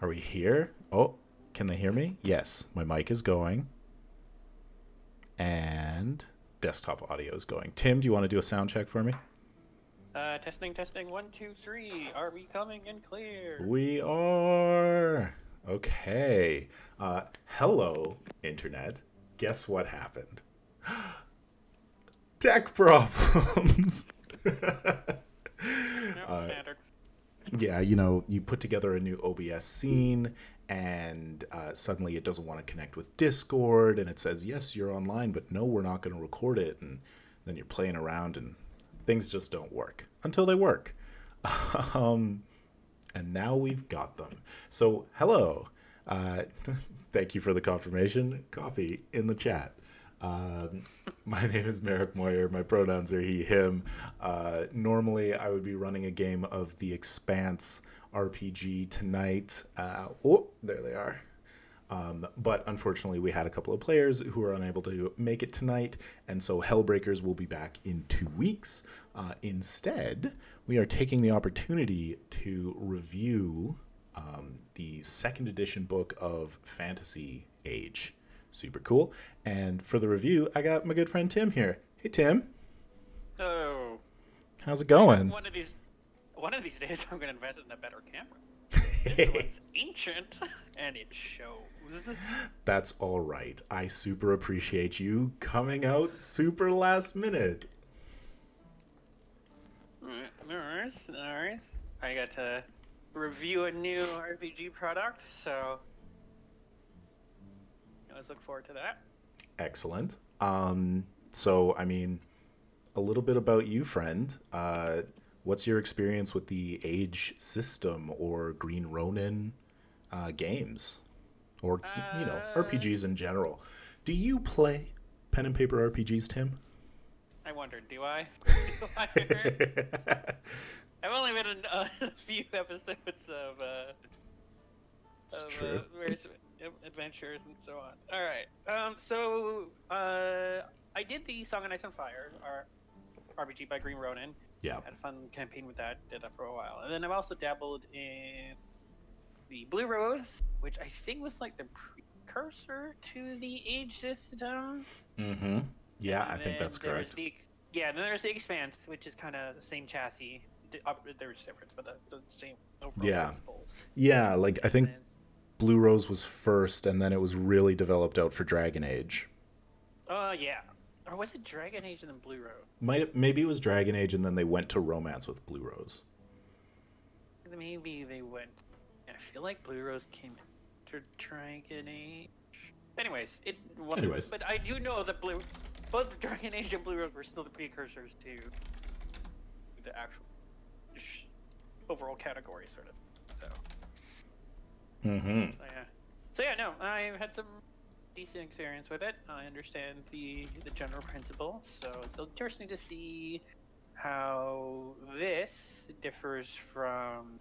Are we here? Oh, can they hear me? Yes, my mic is going. And desktop audio is going. Tim, do you want to do a sound check for me? Testing, testing. 1, 2, 3. Are we coming in clear? We are. Okay. Hello, Internet. Guess what happened? Tech problems. No, standard. Yeah, you put together a new OBS scene and suddenly it doesn't want to connect with Discord and it says, yes, you're online, but no, we're not going to record it. And then you're playing around and things just don't work until they work. And now we've got them. So, hello. Thank you for the confirmation. Coffee in the chat. My name is Merrick Moyer. My pronouns are he, him. Normally, I would be running a game of The Expanse RPG tonight. Oh, there they are. But unfortunately, we had a couple of players who were unable to make it tonight, and so Hellbreakers will be back in 2 weeks. Instead, we are taking the opportunity to review the second edition book of Fantasy Age. Super cool. And for the review, I got my good friend Tim here. Hey, Tim. Oh. How's it going? One of these days, I'm going to invest in a better camera. This one's ancient, and it shows. That's all right. I super appreciate you coming out super last minute. No worries. I got to review a new RPG product, so let's look forward to that. Excellent. So, I mean, a little bit about you, friend. What's your experience with the Age system or Green Ronin games? Or, RPGs in general. Do you play pen and paper RPGs, Tim? I wondered, do I? I've only been in a few episodes of various adventures and so on. All right. I did the Song of Ice and Fire, our RPG by Green Ronin. Yeah. Had a fun campaign with that. Did that for a while, and then I've also dabbled in the Blue Rose, which I think was like the precursor to the Age system. Mm-hmm. Yeah, I think that's correct. Then there's the Expanse, which is kind of the same chassis. There's difference, but the same overall principles. Yeah, like I think Blue Rose was first, and then it was really developed out for Dragon Age. Yeah. Or was it Dragon Age and then Blue Rose? Maybe it was Dragon Age, and then they went to Romance with Blue Rose. Maybe they went. I feel like Blue Rose came to Dragon Age. Anyways, but I do know that both Dragon Age and Blue Rose were still the precursors to the actual overall category, sort of. So. Mm-hmm. So yeah, no, I had some decent experience with it. I understand the general principle, so it's interesting to see how this differs from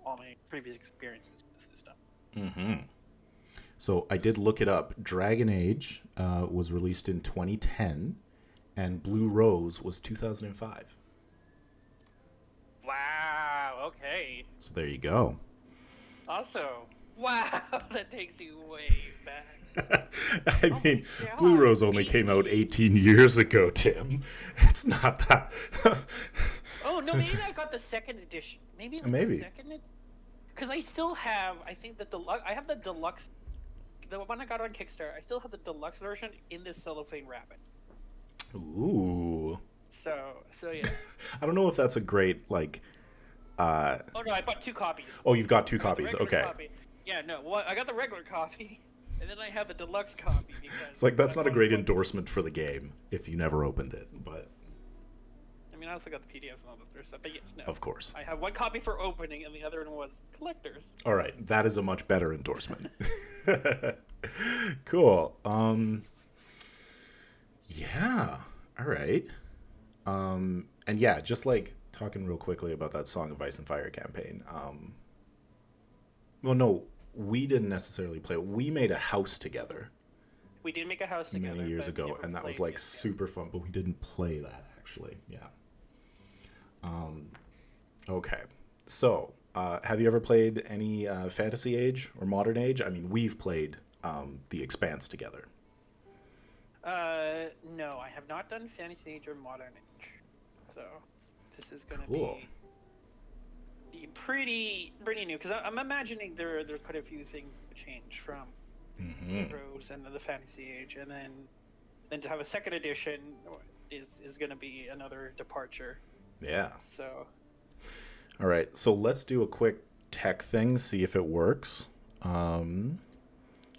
all my previous experiences with the system. Mm-hmm. So I did look it up. Dragon Age was released in 2010, and Blue Rose was 2005. Wow, okay. So there you go. Also, wow, that takes you way back. I mean, Blue Rose only came out 18 years ago, Tim. It's not that. Oh, no, maybe I got the second edition. Maybe it was the second because I still have, I think the deluxe, I have the deluxe, the one I got on Kickstarter, I still have the deluxe version in this cellophane wrapping. Ooh. So yeah. I don't know if that's a great, like... Oh, no, I bought 2 copies. Oh, you've got 2 copies, okay. Copy. Yeah, no, I got the regular copy, and then I have the deluxe copy because... It's like, that's not a great endorsement for the game, if you never opened it, but... I mean, I also got the PDFs and all this other stuff, but yes, no. Of course. I have 1 copy for opening, and the other one was collectors. All right, that is a much better endorsement. Cool. Yeah, all right. And yeah, just like talking real quickly about that Song of Ice and Fire campaign. Well, no, we didn't necessarily play it. We made a house together. We did make a house together many years ago, and that was like super fun, but we didn't play that actually. Yeah. Okay. So have you ever played any Fantasy Age or Modern Age? I mean, we've played The Expanse together. No, I have not done Fantasy Age or Modern Age, so this is going to Cool. be pretty new, because I'm imagining there's quite a few things to change from Heroes and the Fantasy Age, and then to have a second edition is going to be another departure. Yeah. So. All right, so let's do a quick tech thing, see if it works.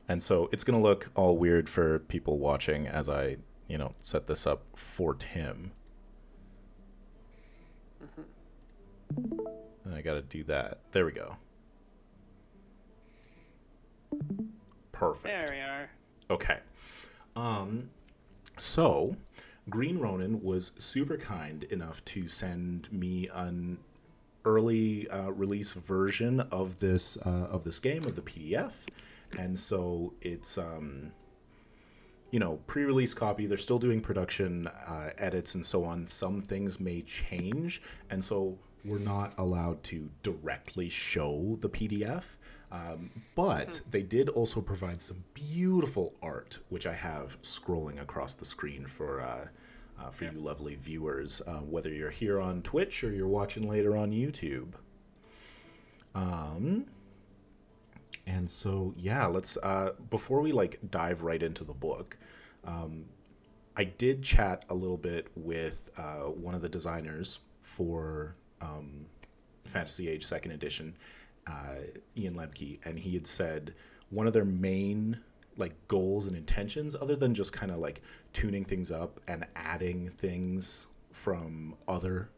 And so it's going to look all weird for people watching as I, set this up for Tim. And I got to do that. There we go. Perfect. There we are. Okay. So Green Ronin was super kind enough to send me an early release version of this game, of the PDF. And so it's pre-release copy. They're still doing production edits and so on. Some things may change, and so we're not allowed to directly show the PDF. But they did also provide some beautiful art, which I have scrolling across the screen for you lovely viewers, whether you're here on Twitch or you're watching later on YouTube. And so, yeah, let's, before we dive right into the book, I did chat a little bit with one of the designers for Fantasy Age 2nd Edition, Ian Lemke, and he had said one of their main goals and intentions, other than just kind of tuning things up and adding things from other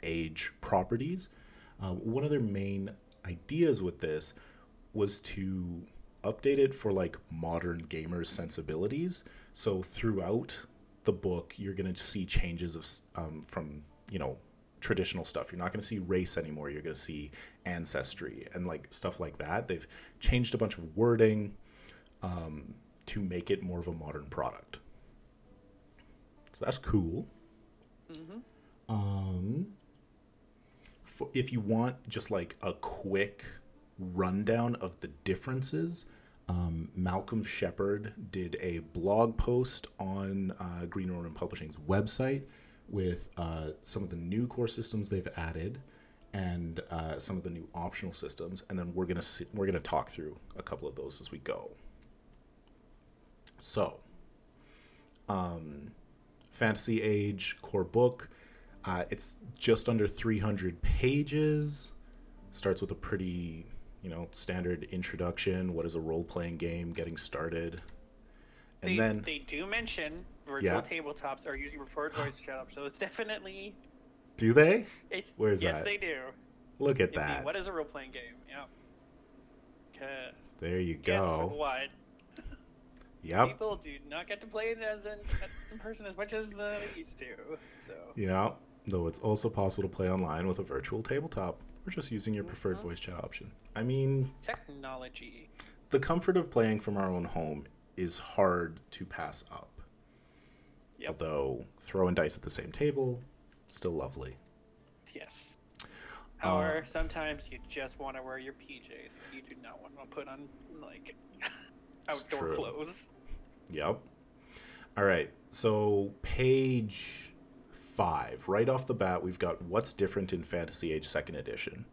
age properties, one of their main ideas with this was to update it for modern gamers' sensibilities. So throughout the book, you're going to see changes of from traditional stuff. You're not going to see race anymore. You're going to see ancestry and stuff like that. They've changed a bunch of wording to make it more of a modern product. So that's cool. If you want just a quick rundown of the differences, Malcolm Shepard did a blog post on Green Ronin Publishing's website with some of the new core systems they've added and some of the new optional systems, and then we're gonna talk through a couple of those as we go. So, Fantasy Age core book, it's just under 300 pages. Starts with a pretty standard introduction. What is a role-playing game? Getting started. And then they do mention virtual tabletops are using preferred voice chat up, so it's definitely. Do they? Where's yes, that? Yes, they do. Look at that. What is a role-playing game? Yeah. There you go. Guess what? Yep. People do not get to play it in person as much as they used to. So. Yeah. Though it's also possible to play online with a virtual tabletop. Or just using your preferred voice chat option. I mean, technology. The comfort of playing from our own home is hard to pass up. Yep. Although throwing dice at the same table, still lovely. Yes. Or sometimes you just want to wear your PJs. You do not want to put on outdoor clothes. Yep. All right. So page 5, right off the bat, we've got what's different in Fantasy Age 2nd Edition.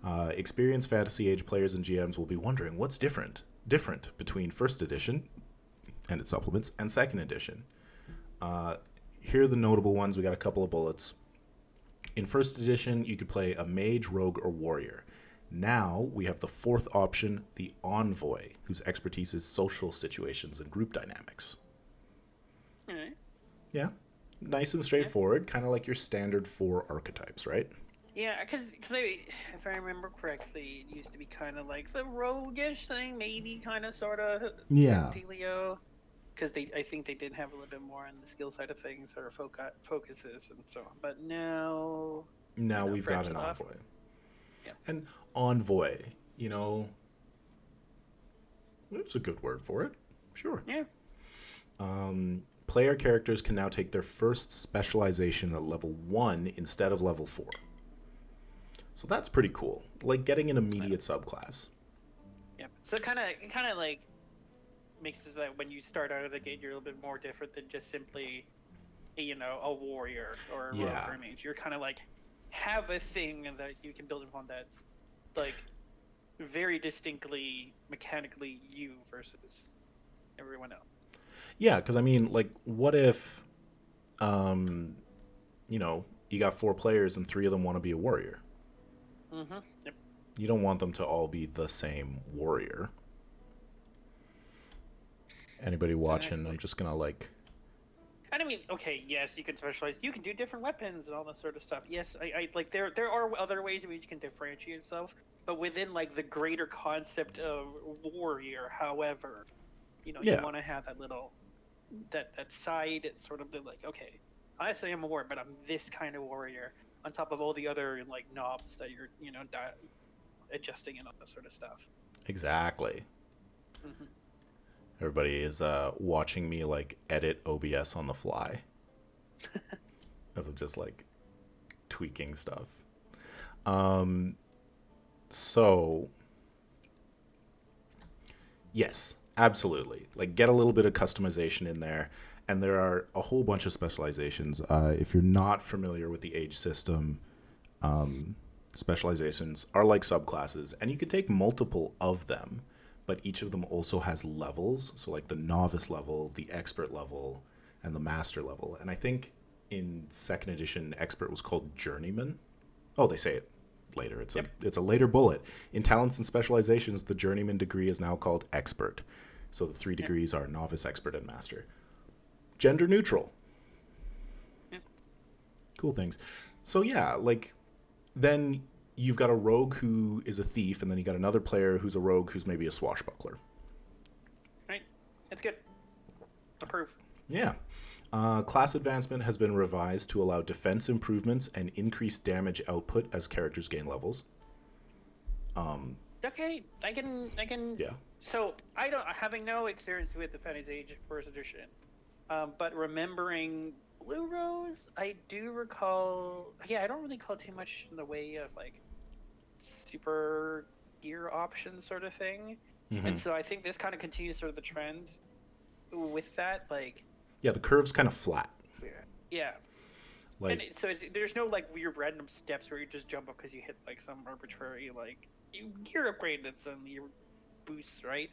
Experienced Fantasy Age players and GMs will be wondering what's different between 1st Edition and its supplements and 2nd Edition. Here are the notable ones. We got a couple of bullets. In 1st Edition, you could play a mage, rogue, or warrior. Now we have the 4th option, the Envoy, whose expertise is social situations and group dynamics. All right. Yeah. Nice and straightforward, kind of like your standard 4 archetypes, right? Yeah, because if I remember correctly, it used to be kind of like the roguish thing, maybe kind of, sort of. Yeah. Dealio. Because I think they did have a little bit more on the skill side of things, or focuses and so on. But now we've got an Envoy. Yeah. And Envoy, it's a good word for it. Sure. Yeah. Player characters can now take their first specialization at level 1 instead of level 4. So that's pretty cool. Like getting an immediate subclass. Yep. So it kind of like makes it so that when you start out of the gate, you're a little bit more different than just simply, a warrior or a rogue or a mage. You're kind of like have a thing that you can build upon that's like very distinctly mechanically you versus everyone else. Yeah, because I mean, like, what if, you got 4 players and 3 of them want to be a warrior? Mm-hmm. Yep. You don't want them to all be the same warrior. Anybody watching? Exactly. I'm just gonna like. And I mean, okay, yes, you can specialize. You can do different weapons and all that sort of stuff. Yes, I like there are other ways in which you can differentiate yourself, but within like the greater concept of warrior, however, you want to have that little that side sort of the like, okay, I say I'm a warrior, but I'm this kind of warrior on top of all the other like knobs that you're adjusting and all that sort of stuff. Exactly. Mm-hmm. Everybody is watching me like edit OBS on the fly as I'm just like tweaking stuff. So yes, absolutely. Like get a little bit of customization in there. And there are a whole bunch of specializations. If you're not familiar with the age system, specializations are like subclasses, and you could take multiple of them, but each of them also has levels. So like the novice level, the expert level, and the master level. And I think in 2nd edition, expert was called journeyman. Oh, they say it later. It's a later bullet. In talents and specializations, the journeyman degree is now called expert. So the 3 degrees are novice, expert, and master. Gender neutral. Yep. Cool things. So yeah, like then you've got a rogue who is a thief, and then you got another player who's a rogue who's maybe a swashbuckler. Right. That's good. Approve. Yeah. Class advancement has been revised to allow defense improvements and increased damage output as characters gain levels. Okay, I can. Yeah. So having no experience with the Fantasy Age 1st edition, but remembering Blue Rose, I do recall. Yeah, I don't really recall too much in the way of like super gear options sort of thing, and so I think this kind of continues sort of the trend with that. Like, yeah, the curve's kind of flat. Yeah. Like, and there's no like weird random steps where you just jump up because you hit like some arbitrary like gear upgrade that's on your boosts, right?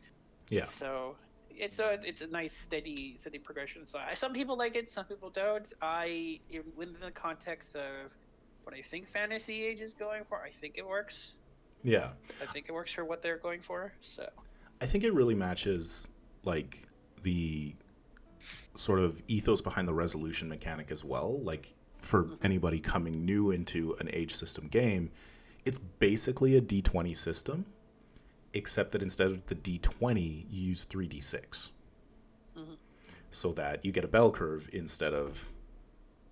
Yeah. So it's a nice steady progression. So some people like it, some people don't. Within the context of what I think Fantasy Age is going for, I think it works. Yeah. I think it works for what they're going for. So I think it really matches like the sort of ethos behind the resolution mechanic as well. Like for anybody coming new into an age system game, it's basically a D20 system, except that instead of the D20, you use 3D6. So that you get a bell curve instead of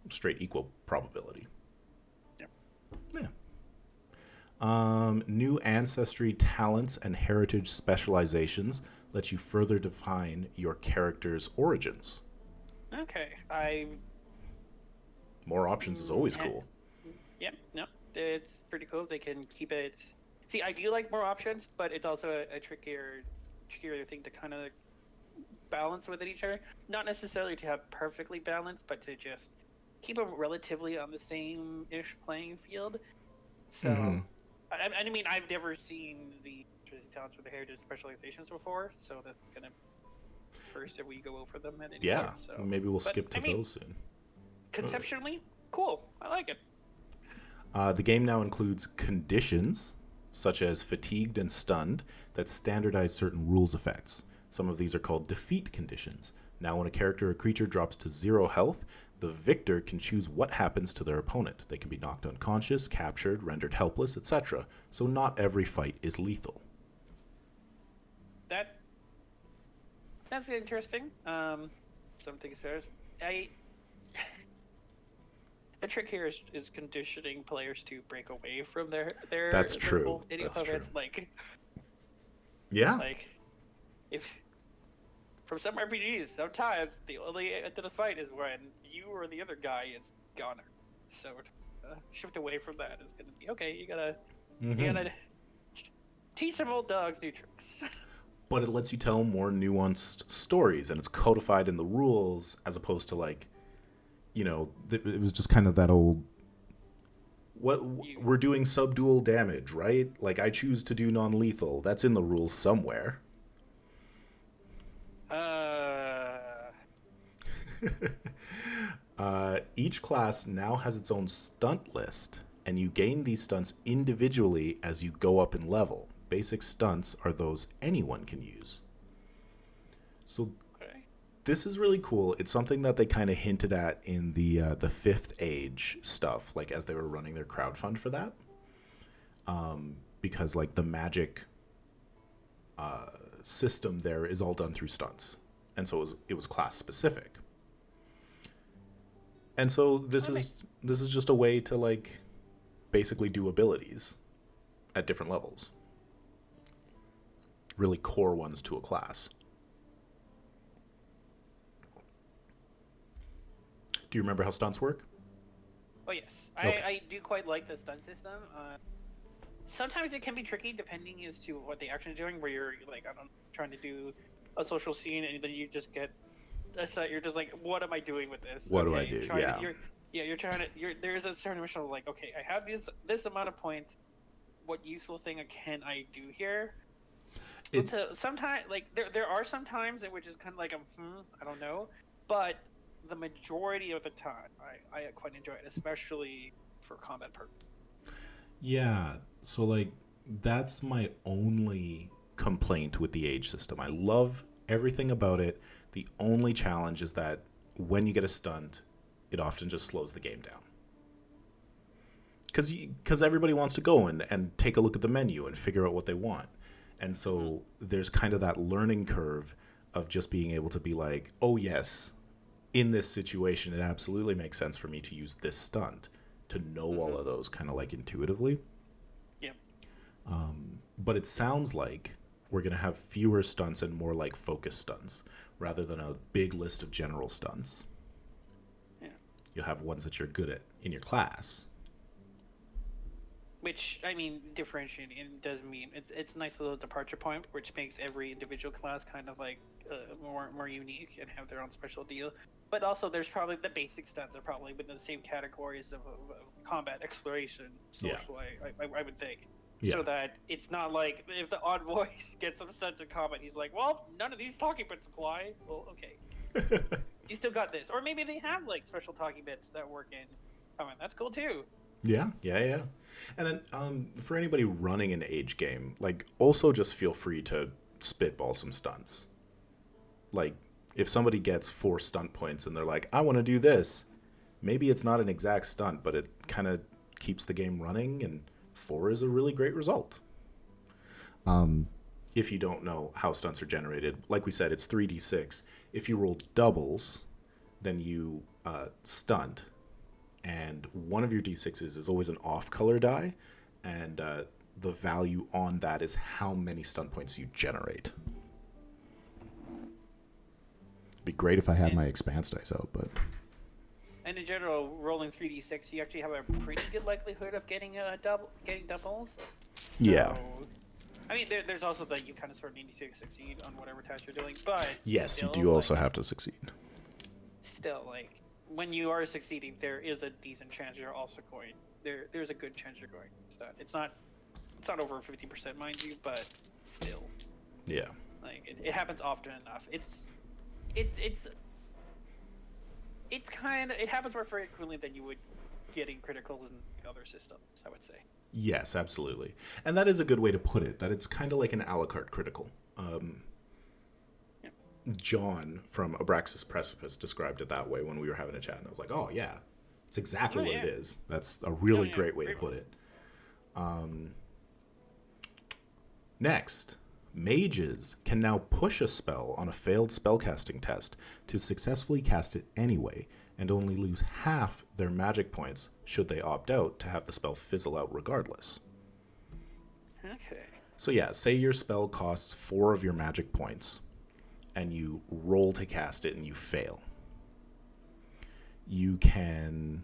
straight equal probability. Yeah. New ancestry talents and heritage specializations lets you further define your character's origins. Okay, More options is always cool. Yep, no, it's pretty cool. They can keep it. See, I do like more options, but it's also a trickier thing to kind of balance with each other. Not necessarily to have perfectly balanced, but to just keep them relatively on the same-ish playing field. So, I mean, I've never seen the talents for the heritage specializations before, so that's gonna first if we go over them at any point. So. Maybe we'll skip to those soon. Conceptually, cool. I like it. The game now includes conditions, such as fatigued and stunned, that standardize certain rules effects. Some of these are called defeat conditions. Now when a character or creature drops to 0 health, the victor can choose what happens to their opponent. They can be knocked unconscious, captured, rendered helpless, etc. So not every fight is lethal. That's interesting. Something serious. The trick here is conditioning players to break away from their That's true. That's true. Like, yeah. Like, if from some RPGs, sometimes the only end to the fight is when you or the other guy is goner. So shift away from that is going to be okay. You gotta teach some old dogs new tricks. But it lets you tell more nuanced stories, and it's codified in the rules, as opposed to like, it was just kind of that old. We're doing subdual damage, right? Like I choose to do non-lethal. That's in the rules somewhere. Each class now has its own stunt list, and you gain these stunts individually as you go up in level. Basic stunts are those anyone can use. So this is really cool. It's something that they kind of hinted at in the Fifth Age stuff, like as they were running their crowdfund for that. Because like the magic system there is all done through stunts, and so it was class specific. And so this is just a way to like basically do abilities at different levels. Really core ones to a class. Do you remember how stunts work? Oh yes, Okay. I do quite like the stunt system. Sometimes it can be tricky depending as to what the action is doing. Where you're like, I'm trying to do a social scene, and then you just get you're just like, what am I doing with this? What do I do? You're trying to. There's a certain mission of like, okay, I have this amount of points. What useful thing can I do here? So sometimes, like there are some times in which it's kind of like I don't know, but the majority of the time, I quite enjoy it, especially for combat purposes. Yeah, so like that's my only complaint with the age system. I love everything about it. The only challenge is that when you get a stunt, it often just slows the game down. Because everybody wants to go and take a look at the menu and figure out what they want. And so there's kind of that learning curve of just being able to be like, oh yes, in this situation, it absolutely makes sense for me to use this stunt, to know all of those kind of like intuitively. Yep. But it sounds like we're going to have fewer stunts and more like focus stunts rather than a big list of general stunts. Yeah. You'll have ones that you're good at in your class. Which, I mean, differentiating does mean it's a nice little departure point, which makes every individual class kind of like more unique and have their own special deal. But also, there's probably the basic stunts are probably within the same categories of combat exploration, social. Yeah. I would think. Yeah. So that it's not like if the Envoy gets some stunts in combat, he's like, well, none of these talking bits apply. Well, okay. You still got this. Or maybe they have like special talking bits that work in combat. That's cool too. Yeah. And then for anybody running an age game, like also just feel free to spitball some stunts. Like if somebody gets 4 stunt points and they're like, I want to do this, maybe it's not an exact stunt, but it kind of keeps the game running, and 4 is a really great result. If you don't know how stunts are generated, like we said, it's 3d6. If you roll doubles, then you stunt. And one of your d6s is always an off-color die, and the value on that is how many stunt points you generate. It'd be great if I had my expanse dice out, but... And in general, rolling 3d6, you actually have a pretty good likelihood of getting doubles. So, yeah. I mean, there's also that you kind of sort of need to succeed on whatever task you're doing, but... Yes, still, you do also have to succeed. Still, like... When you are succeeding, there is a decent chance you're also going. There's a good chance you're going to stun. It's not over 50%, mind you, but still. Yeah. Like it happens often enough. It happens more frequently than you would getting criticals in other systems, I would say. Yes, absolutely. And that is a good way to put it, that it's kind of like an a la carte critical. John from Abraxas Precipice described it that way when we were having a chat, and I was like, oh yeah, it's exactly what it is. That's a really great way to put it. Next, mages can now push a spell on a failed spellcasting test to successfully cast it anyway, and only lose half their magic points should they opt out to have the spell fizzle out regardless. Okay. So yeah, say your spell costs 4 of your magic points, and you roll to cast it and you fail. You can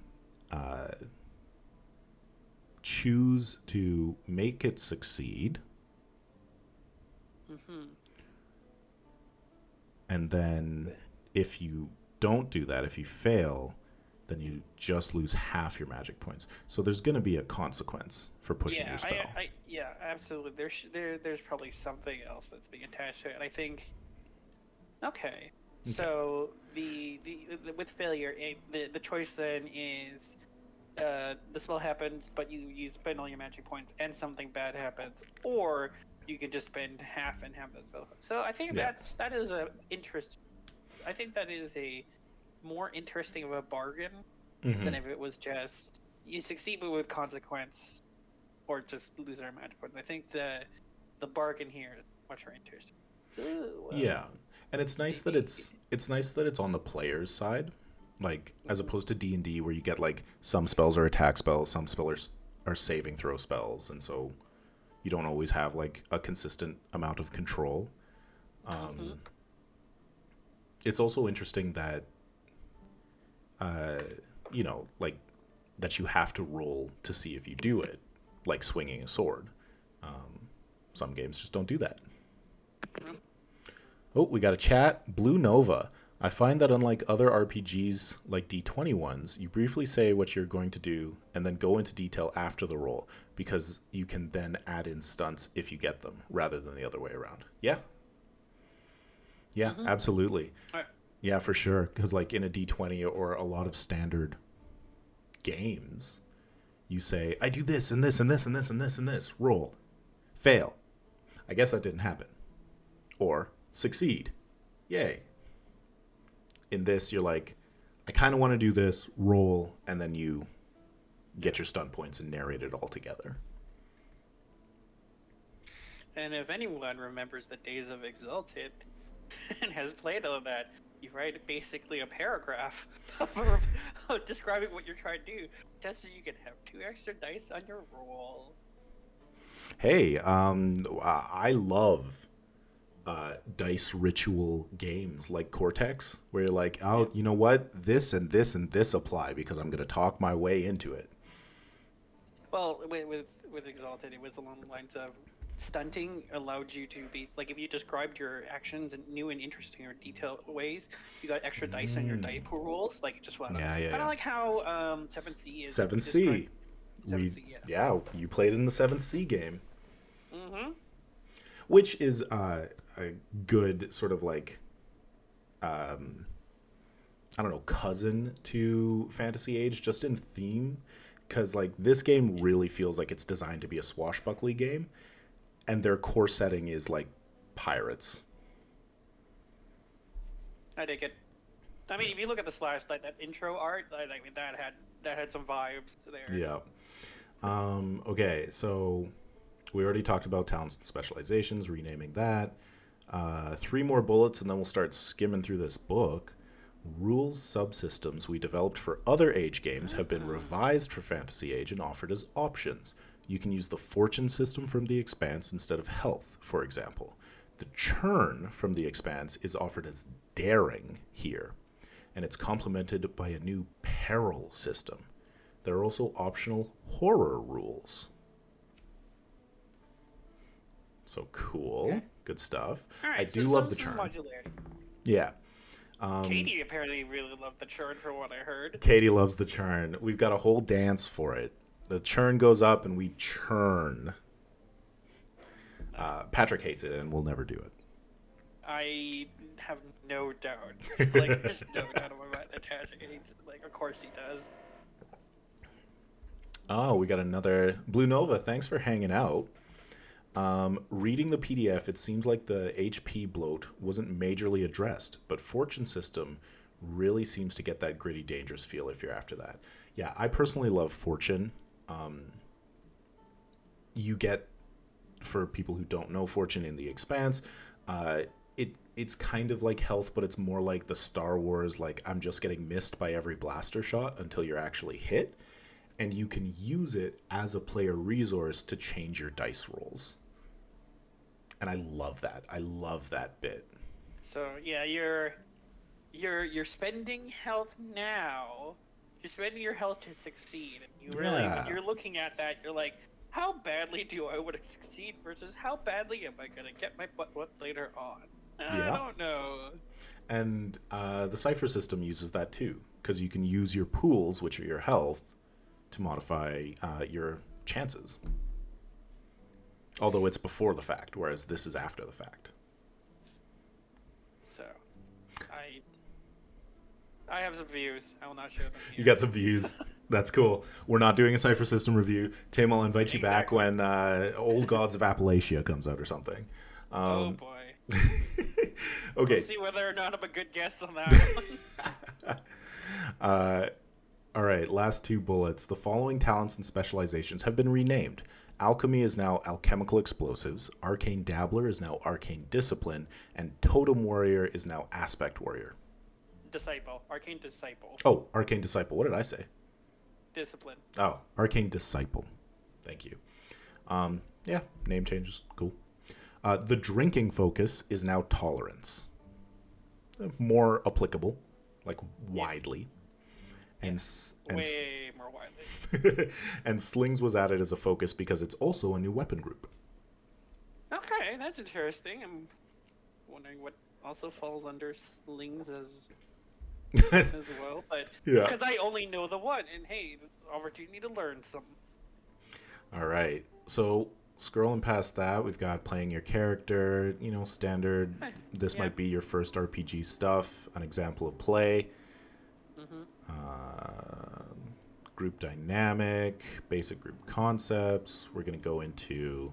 choose to make it succeed. And then if you don't do that, if you fail, then you just lose half your magic points. So there's going to be a consequence for pushing your spell. Yeah, absolutely. There's probably something else that's being attached to it. I think. Okay. So the with failure, the choice then is the spell happens, but you spend all your magic points, and something bad happens, or you can just spend half and have that spell. So I think that is a interest. I think that is a more interesting of a bargain than if it was just you succeed but with consequence, or just lose our magic points. I think the bargain here is much more interesting. Yeah, and it's nice that it's on the player's side, like as opposed to D&D where you get like some spells are attack spells, some spells are saving throw spells, and so you don't always have like a consistent amount of control. It's also interesting that like that you have to roll to see if you do it, like swinging a sword. Some games just don't do that. Oh, we got a chat. Blue Nova. I find that unlike other RPGs like D20 ones, you briefly say what you're going to do and then go into detail after the roll, because you can then add in stunts if you get them, rather than the other way around. Yeah. Yeah, absolutely. All right. Yeah, for sure. Because like in a D20 or a lot of standard games, you say, I do this and this and this and this and this and this. Roll. Fail. I guess that didn't happen. Or succeed. Yay. In this, you're like, I kind of want to do this, roll, and then you get your stunt points and narrate it all together. And if anyone remembers the days of Exalted and has played all of that, you write basically a paragraph of describing what you're trying to do, just so you can have 2 extra dice on your roll. Hey, I love dice ritual games like Cortex, where you're like, oh, you know what? This and this and this apply because I'm going to talk my way into it. Well, with Exalted, it was along the lines of stunting allowed you to be like, if you described your actions in new and interesting or detailed ways, you got extra dice on your die pool rolls. Like just kind of like how 7th is 7th Sea. 7th Sea, yes. Yeah, you played in the 7th Sea game. Which is a good sort of like, I don't know, cousin to Fantasy Age, just in theme. Because like this game really feels like it's designed to be a swashbuckling game, and their core setting is like pirates. I dig it. I mean, if you look at the Slash, like that intro art, I mean that had some vibes there. Yeah. Okay, so we already talked about talents and specializations, renaming that. 3 more bullets, and then we'll start skimming through this book. Rules subsystems we developed for other Age games have been revised for Fantasy Age and offered as options. You can use the fortune system from the Expanse instead of health, for example. The churn from the Expanse is offered as daring here, and it's complemented by a new peril system. There are also optional horror rules. So cool. Okay. Good stuff. Right, I do love the churn. Modularity. Yeah. Katie apparently really loved the churn, from what I heard. Katie loves the churn. We've got a whole dance for it. The churn goes up and we churn. Patrick hates it and we'll never do it. I have no doubt. Like, there's no doubt in my mind that Patrick hates it. Like, of course he does. Oh, we got another Blue Nova. Thanks for hanging out. Reading the PDF, it seems like the HP bloat wasn't majorly addressed, but Fortune System really seems to get that gritty, dangerous feel if you're after that. Yeah, I personally love Fortune. You get, for people who don't know Fortune in the Expanse, it's kind of like health, but it's more like the Star Wars, like I'm just getting missed by every blaster shot until you're actually hit, and you can use it as a player resource to change your dice rolls. And I love that. I love that bit. So yeah, you're spending health now You're spending your health to succeed. And you really, when Yeah. you're looking at that, you're like, how badly do I want to succeed versus how badly am I going to get my butt whooped later on? I Yeah. don't know. And the cipher system uses that too, because you can use your pools, which are your health, to modify your chances. Although it's before the fact, whereas this is after the fact. So, I have some views. I will not share them here. You got some views. That's cool. We're not doing a cipher system review. Tim, I'll invite you back Exactly. when Old Gods of Appalachia comes out or something. Oh boy. Okay. We'll see whether or not I'm a good guest on that one. All right, last two bullets. The following talents and specializations have been renamed. Alchemy is now Alchemical Explosives, Arcane Dabbler is now Arcane Discipline, and Totem Warrior is now Aspect Warrior. Disciple. Arcane Disciple. Oh, Arcane Disciple. What did I say? Discipline. Oh, Arcane Disciple. Thank you. Yeah, name changes. Cool. The drinking focus is now Tolerance. More applicable, like widely. And way more widely. and Slings was added as a focus because it's also a new weapon group. Okay, that's interesting. I'm wondering what also falls under Slings as well, but Yeah. because I only know the one, and hey, opportunity to learn something. All right, so scrolling past that, we've got playing your character, standard. This might be your first RPG stuff, an example of play. Group dynamic, basic group concepts. We're going to go into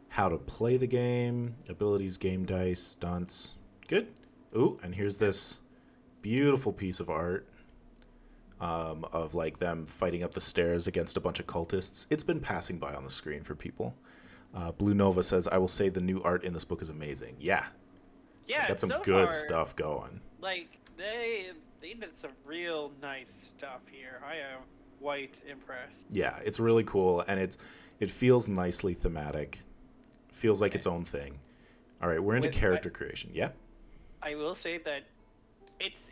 how to play the game, abilities, game dice, stunts. Good. Ooh, and here's this beautiful piece of art of like them fighting up the stairs against a bunch of cultists. It's been passing by on the screen for people. Blue Nova says, I will say the new art in this book is amazing. Yeah. Yeah, Got some so good far, stuff going. Like they did some real nice stuff here. I am quite impressed. Yeah, it's really cool, and it feels nicely thematic. Feels like its own thing. All right, we're into character creation. Yeah. I will say that it's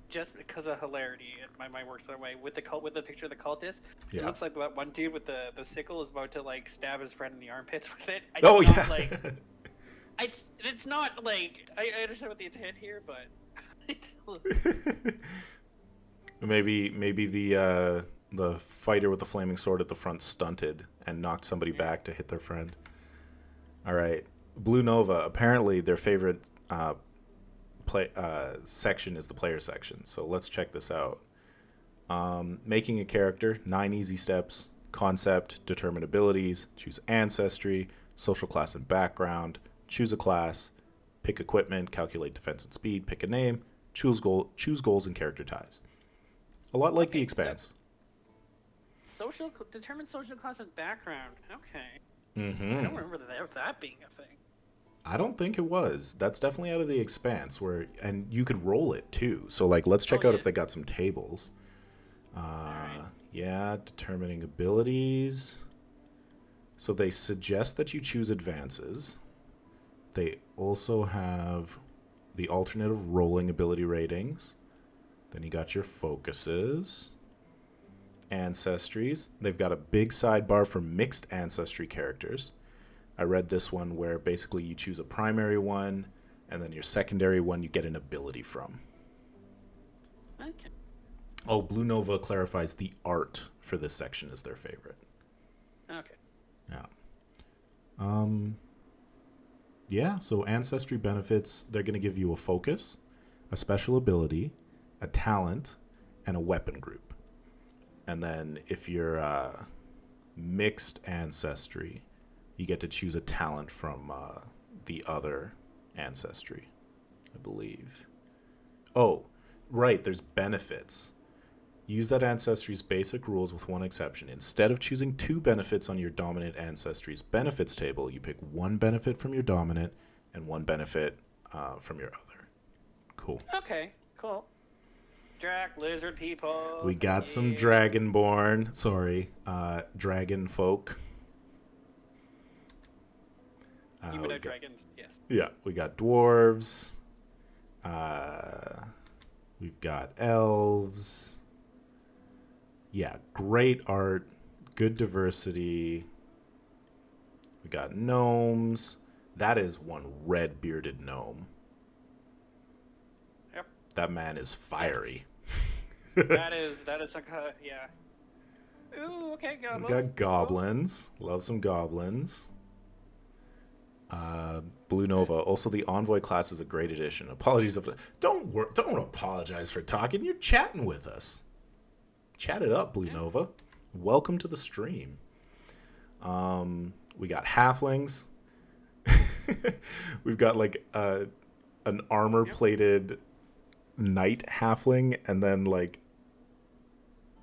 just because of hilarity, and my mind works that way. With the picture of the cultist, it looks like that one dude with the sickle is about to like stab his friend in the armpits with it. It's not like I understand what the intent here, but maybe the fighter with the flaming sword at the front stunted and knocked somebody back to hit their friend. All right, Blue Nova. Apparently, their favorite section is the player section. So let's check this out. Making a character, 9 easy steps. Concept, determine abilities, choose ancestry, social class and background, choose a class, pick equipment, calculate defense and speed, pick a name, choose goals and character ties. A lot like The Expanse. Determine social class and background. Okay. Mm-hmm. I don't remember that being a thing. I don't think it was. That's definitely out of The Expanse, and you could roll it too. So like, let's check out if they got some tables. Right. Yeah, determining abilities. So they suggest that you choose advances. They also have the alternate of rolling ability ratings. Then you got your focuses, ancestries. They've got a big sidebar for mixed ancestry characters. I read this one where basically you choose a primary one, and then your secondary one you get an ability from. Okay. Oh, Blue Nova clarifies the art for this section is their favorite. Okay. Yeah. Yeah, so ancestry benefits, they're going to give you a focus, a special ability, a talent, and a weapon group. And then if you're mixed ancestry, you get to choose a talent from the other ancestry, I believe. Oh, right, there's benefits. Use that ancestry's basic rules with one exception. Instead of choosing 2 benefits on your dominant ancestry's benefits table, you pick 1 benefit from your dominant and 1 benefit from your other. Cool. Okay, cool. Lizard people. We got some dragonborn. Sorry, dragon folk. Humanoid dragons, yes. Yeah, we got dwarves. We've got elves. Yeah, great art, good diversity. We got gnomes. That is one red bearded gnome. Yep. That man is fiery. that is like yeah. Ooh, okay, We goblins. got goblins. Cool. Love some goblins. Blue Nova. Also, the Envoy class is a great addition. Apologies if don't apologize for talking. You're chatting with us. Chat it up, Blue Nova. Welcome to the stream. We got halflings. We've got like an armor-plated knight halfling, and then like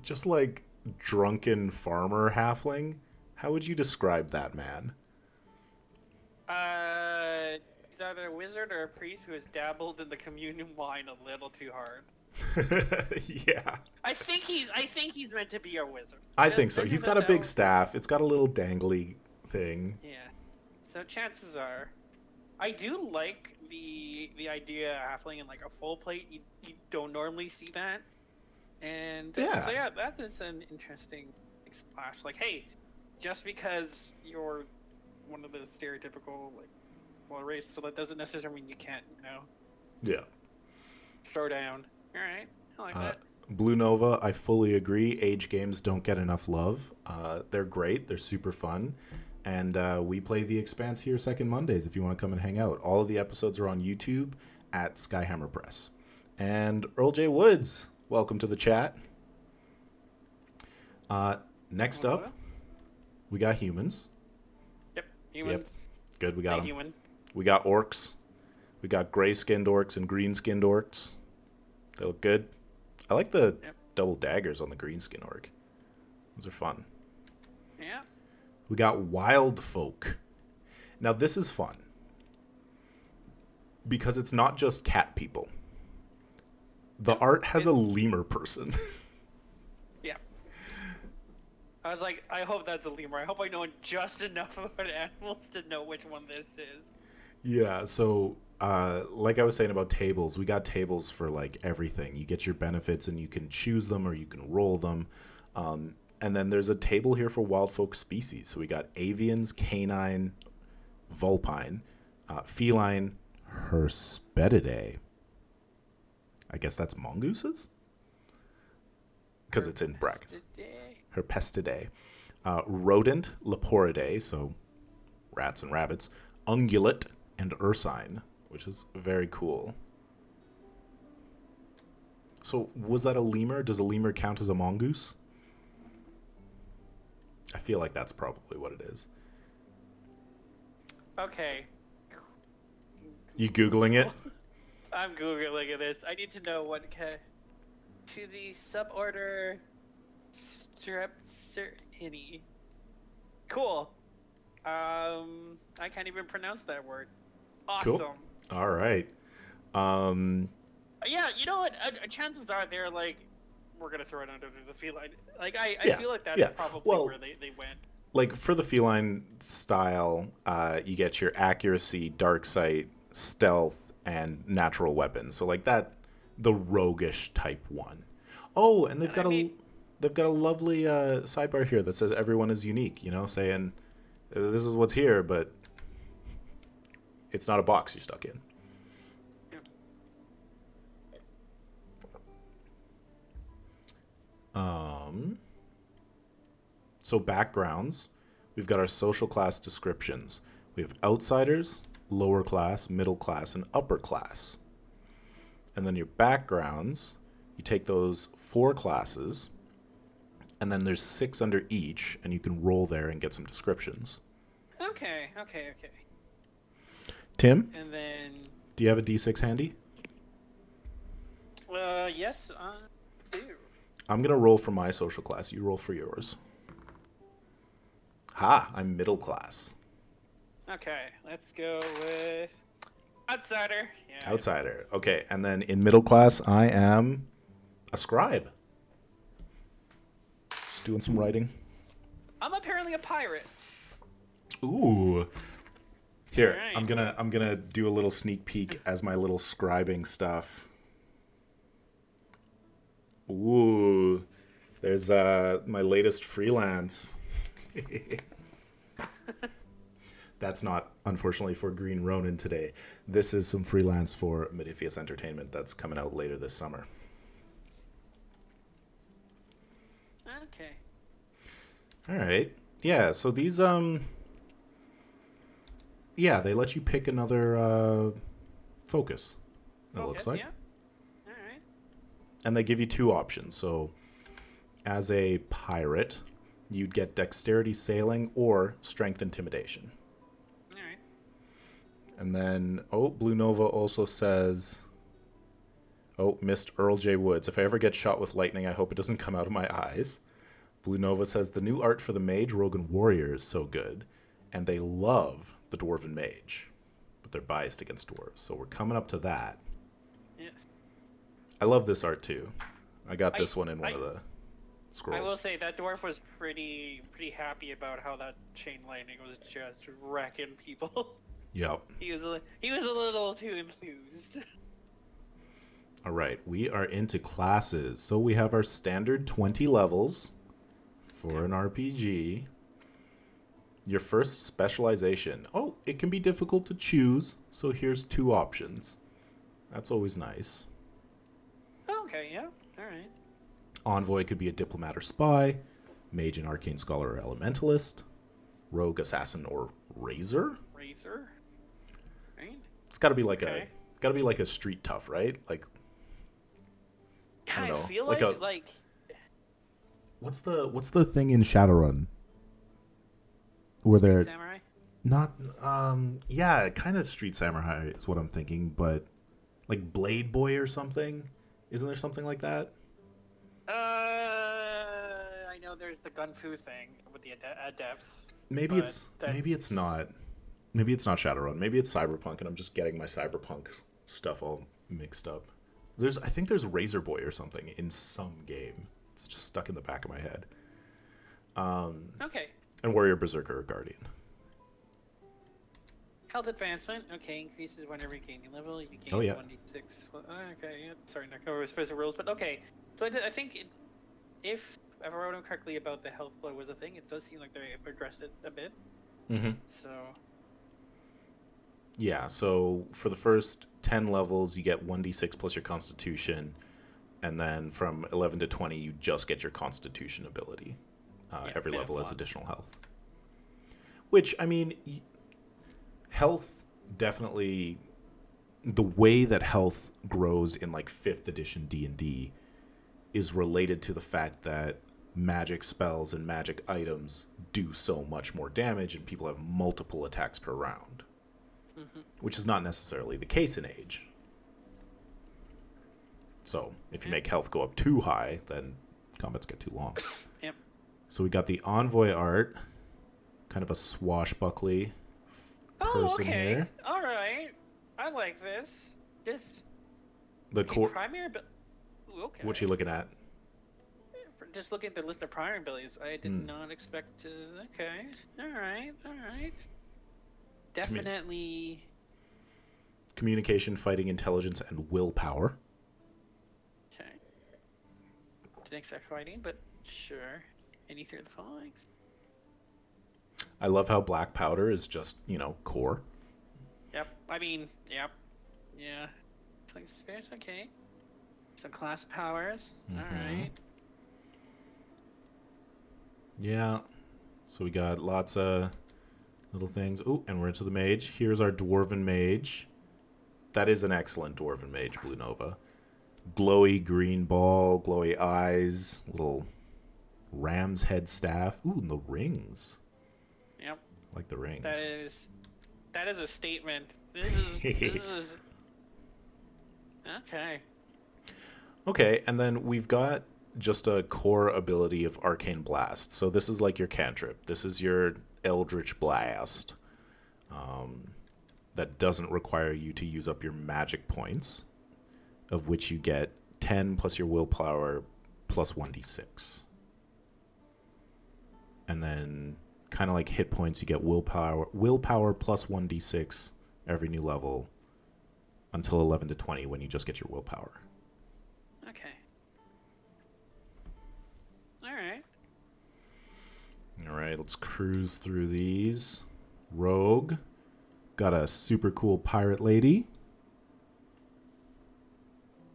just like drunken farmer halfling. How would you describe that man? He's either a wizard or a priest who has dabbled in the communion wine a little too hard. Yeah. I think he's meant to be a wizard. I think so. He's got a big staff. It's got a little dangly thing. Yeah. So chances are, I do like the idea of halfling in like a full plate. You don't normally see that. And so yeah, that is an interesting splash. Like, hey, just because you're one of the stereotypical race, so that doesn't necessarily mean you can't, Yeah. throw down. All right, I like that. Blue Nova, I fully agree. Age games don't get enough love. They're great. They're super fun. And we play The Expanse here second Mondays if you want to come and hang out. All of the episodes are on YouTube at Skyhammer Press. And Earl J. Woods, welcome to the chat. Next up, we got humans. Yep, humans. Yep. Good, we got them. Human. We got orcs. We got gray-skinned orcs and green-skinned orcs. They look good. I like the double daggers on the green-skin orc. Those are fun. Yeah. We got wild folk. Now, this is fun. Because it's not just cat people. The art has a lemur person. Yeah. I was like, I hope that's a lemur. I hope I know just enough about animals to know which one this is. Yeah, so like I was saying about tables, we got tables for like everything. You get your benefits and you can choose them or you can roll them. And then there's a table here for wild folk species. So we got avians, canine, vulpine, feline, herspetidae. I guess that's mongooses? Because it's in brackets. Herpestidae. Rodent, leporidae, so rats and rabbits. Ungulate, and ursine, which is very cool. So was that a lemur? Does a lemur count as a mongoose? I feel like that's probably what it is. Okay. You Googling it? I'm Googling this. I need to know what to the suborder Strepsirrhini. Cool. I can't even pronounce that word. Awesome. Cool. All right. Yeah, you know what? Chances are they're like, we're gonna throw it under the feline. Like I feel like that's probably where they went. Like for the feline style, you get your accuracy, dark sight, stealth, and natural weapons. So like that, the roguish type one. Oh, and they've got a lovely sidebar here that says everyone is unique. Saying this is what's here, but it's not a box you're stuck in. So backgrounds, we've got our social class descriptions. We have outsiders, lower class, middle class, and upper class. And then your backgrounds, you take those 4 classes, and then there's 6 under each, and you can roll there and get some descriptions. Okay. Tim? And then... Do you have a D6 handy? Yes, I do. I'm going to roll for my social class. You roll for yours. Ha! I'm middle class. Okay, let's go with outsider. Yeah. Outsider. Okay, and then in middle class, I am a scribe. Just doing some writing. I'm apparently a pirate. Ooh. Here, right. I'm gonna do a little sneak peek as my little scribing stuff. Ooh. There's my latest freelance. That's not, unfortunately, for Green Ronin today. This is some freelance for Modiphius Entertainment that's coming out later this summer. Okay. All right. Yeah, so these, yeah, they let you pick another focus, it looks like. Yeah. All right. And they give you two options. So, as a pirate, you'd get dexterity sailing or strength intimidation. All right. And then, Blue Nova also says, missed Earl J. Woods. If I ever get shot with lightning, I hope it doesn't come out of my eyes. Blue Nova says the new art for the Mage, Rogue, and Warrior is so good, and they love the Dwarven Mage, but they're biased against dwarves. So we're coming up to that. Yes. I love this art too. I got this one in one of the scrolls. I will say that dwarf was pretty happy about how that chain lightning was just wrecking people. Yep. He was a little too enthused. All right, we are into classes. So we have our standard 20 levels for an RPG. Your first specialization. It can be difficult to choose, so here's two options. That's always nice. Okay, yeah, all right. Envoy could be a diplomat or spy, mage and arcane scholar or elementalist, rogue, assassin, or razor. Razor, right? It's got to be like a street tough, right? Like, I don't know, feel like what's the thing in Shadowrun where they're samurai? not yeah, kind of Street Samurai is what I'm thinking, but like Blade Boy or something. Isn't there something like that? I know there's the Gunfu thing with the adepts. Maybe it's not. Maybe it's not Shadowrun. Maybe it's Cyberpunk, and I'm just getting my Cyberpunk stuff all mixed up. I think there's Razor Boy or something in some game. It's just stuck in the back of my head. Okay. And Warrior, Berserker, or Guardian. Health advancement, okay, increases whenever you gain a level. You gain 1d6. Okay, yeah. Sorry, not going to specific rules, but okay. So I think if I wrote them correctly about the health blow was a thing, it does seem like they've addressed it a bit. Mm-hmm. So. Yeah, so for the first 10 levels, you get 1d6 plus your constitution. And then from 11 to 20, you just get your constitution ability. Every level has additional health. Which, I mean, health definitely... The way that health grows in, like, 5th edition D&D is related to the fact that magic spells and magic items do so much more damage and people have multiple attacks per round. Mm-hmm. Which is not necessarily the case in Age. So, if you make health go up too high, then combats get too long. Yep. So we got the Envoy art, kind of a swashbuckly person here. All right. I like this. The core primary. Okay. What you looking at? Just looking at the list of primary abilities, I did not expect to. Okay. All right. Definitely. Communication, fighting, intelligence, and willpower. Okay. Didn't expect fighting, but sure. Anything of the following. I love how black powder is just, core. Yep. I mean, yep. Yeah. Like spirit, okay. Some class powers. Mm-hmm. All right. Yeah. So we got lots of little things. Oh, and we're into the mage. Here's our dwarven mage. That is an excellent dwarven mage, Blue Nova. Glowy green ball, glowy eyes, little ram's head staff. Ooh, and the rings. Yep. Like the rings. That is a statement. This is okay. Okay, and then we've got just a core ability of Arcane Blast. So this is like your cantrip. This is your Eldritch Blast. That doesn't require you to use up your magic points, of which you get 10 plus your willpower plus 1d6. And then, kind of like hit points, you get willpower plus 1d6 every new level until 11 to 20 when you just get your willpower. Okay. All right, let's cruise through these. Rogue. Got a super cool pirate lady.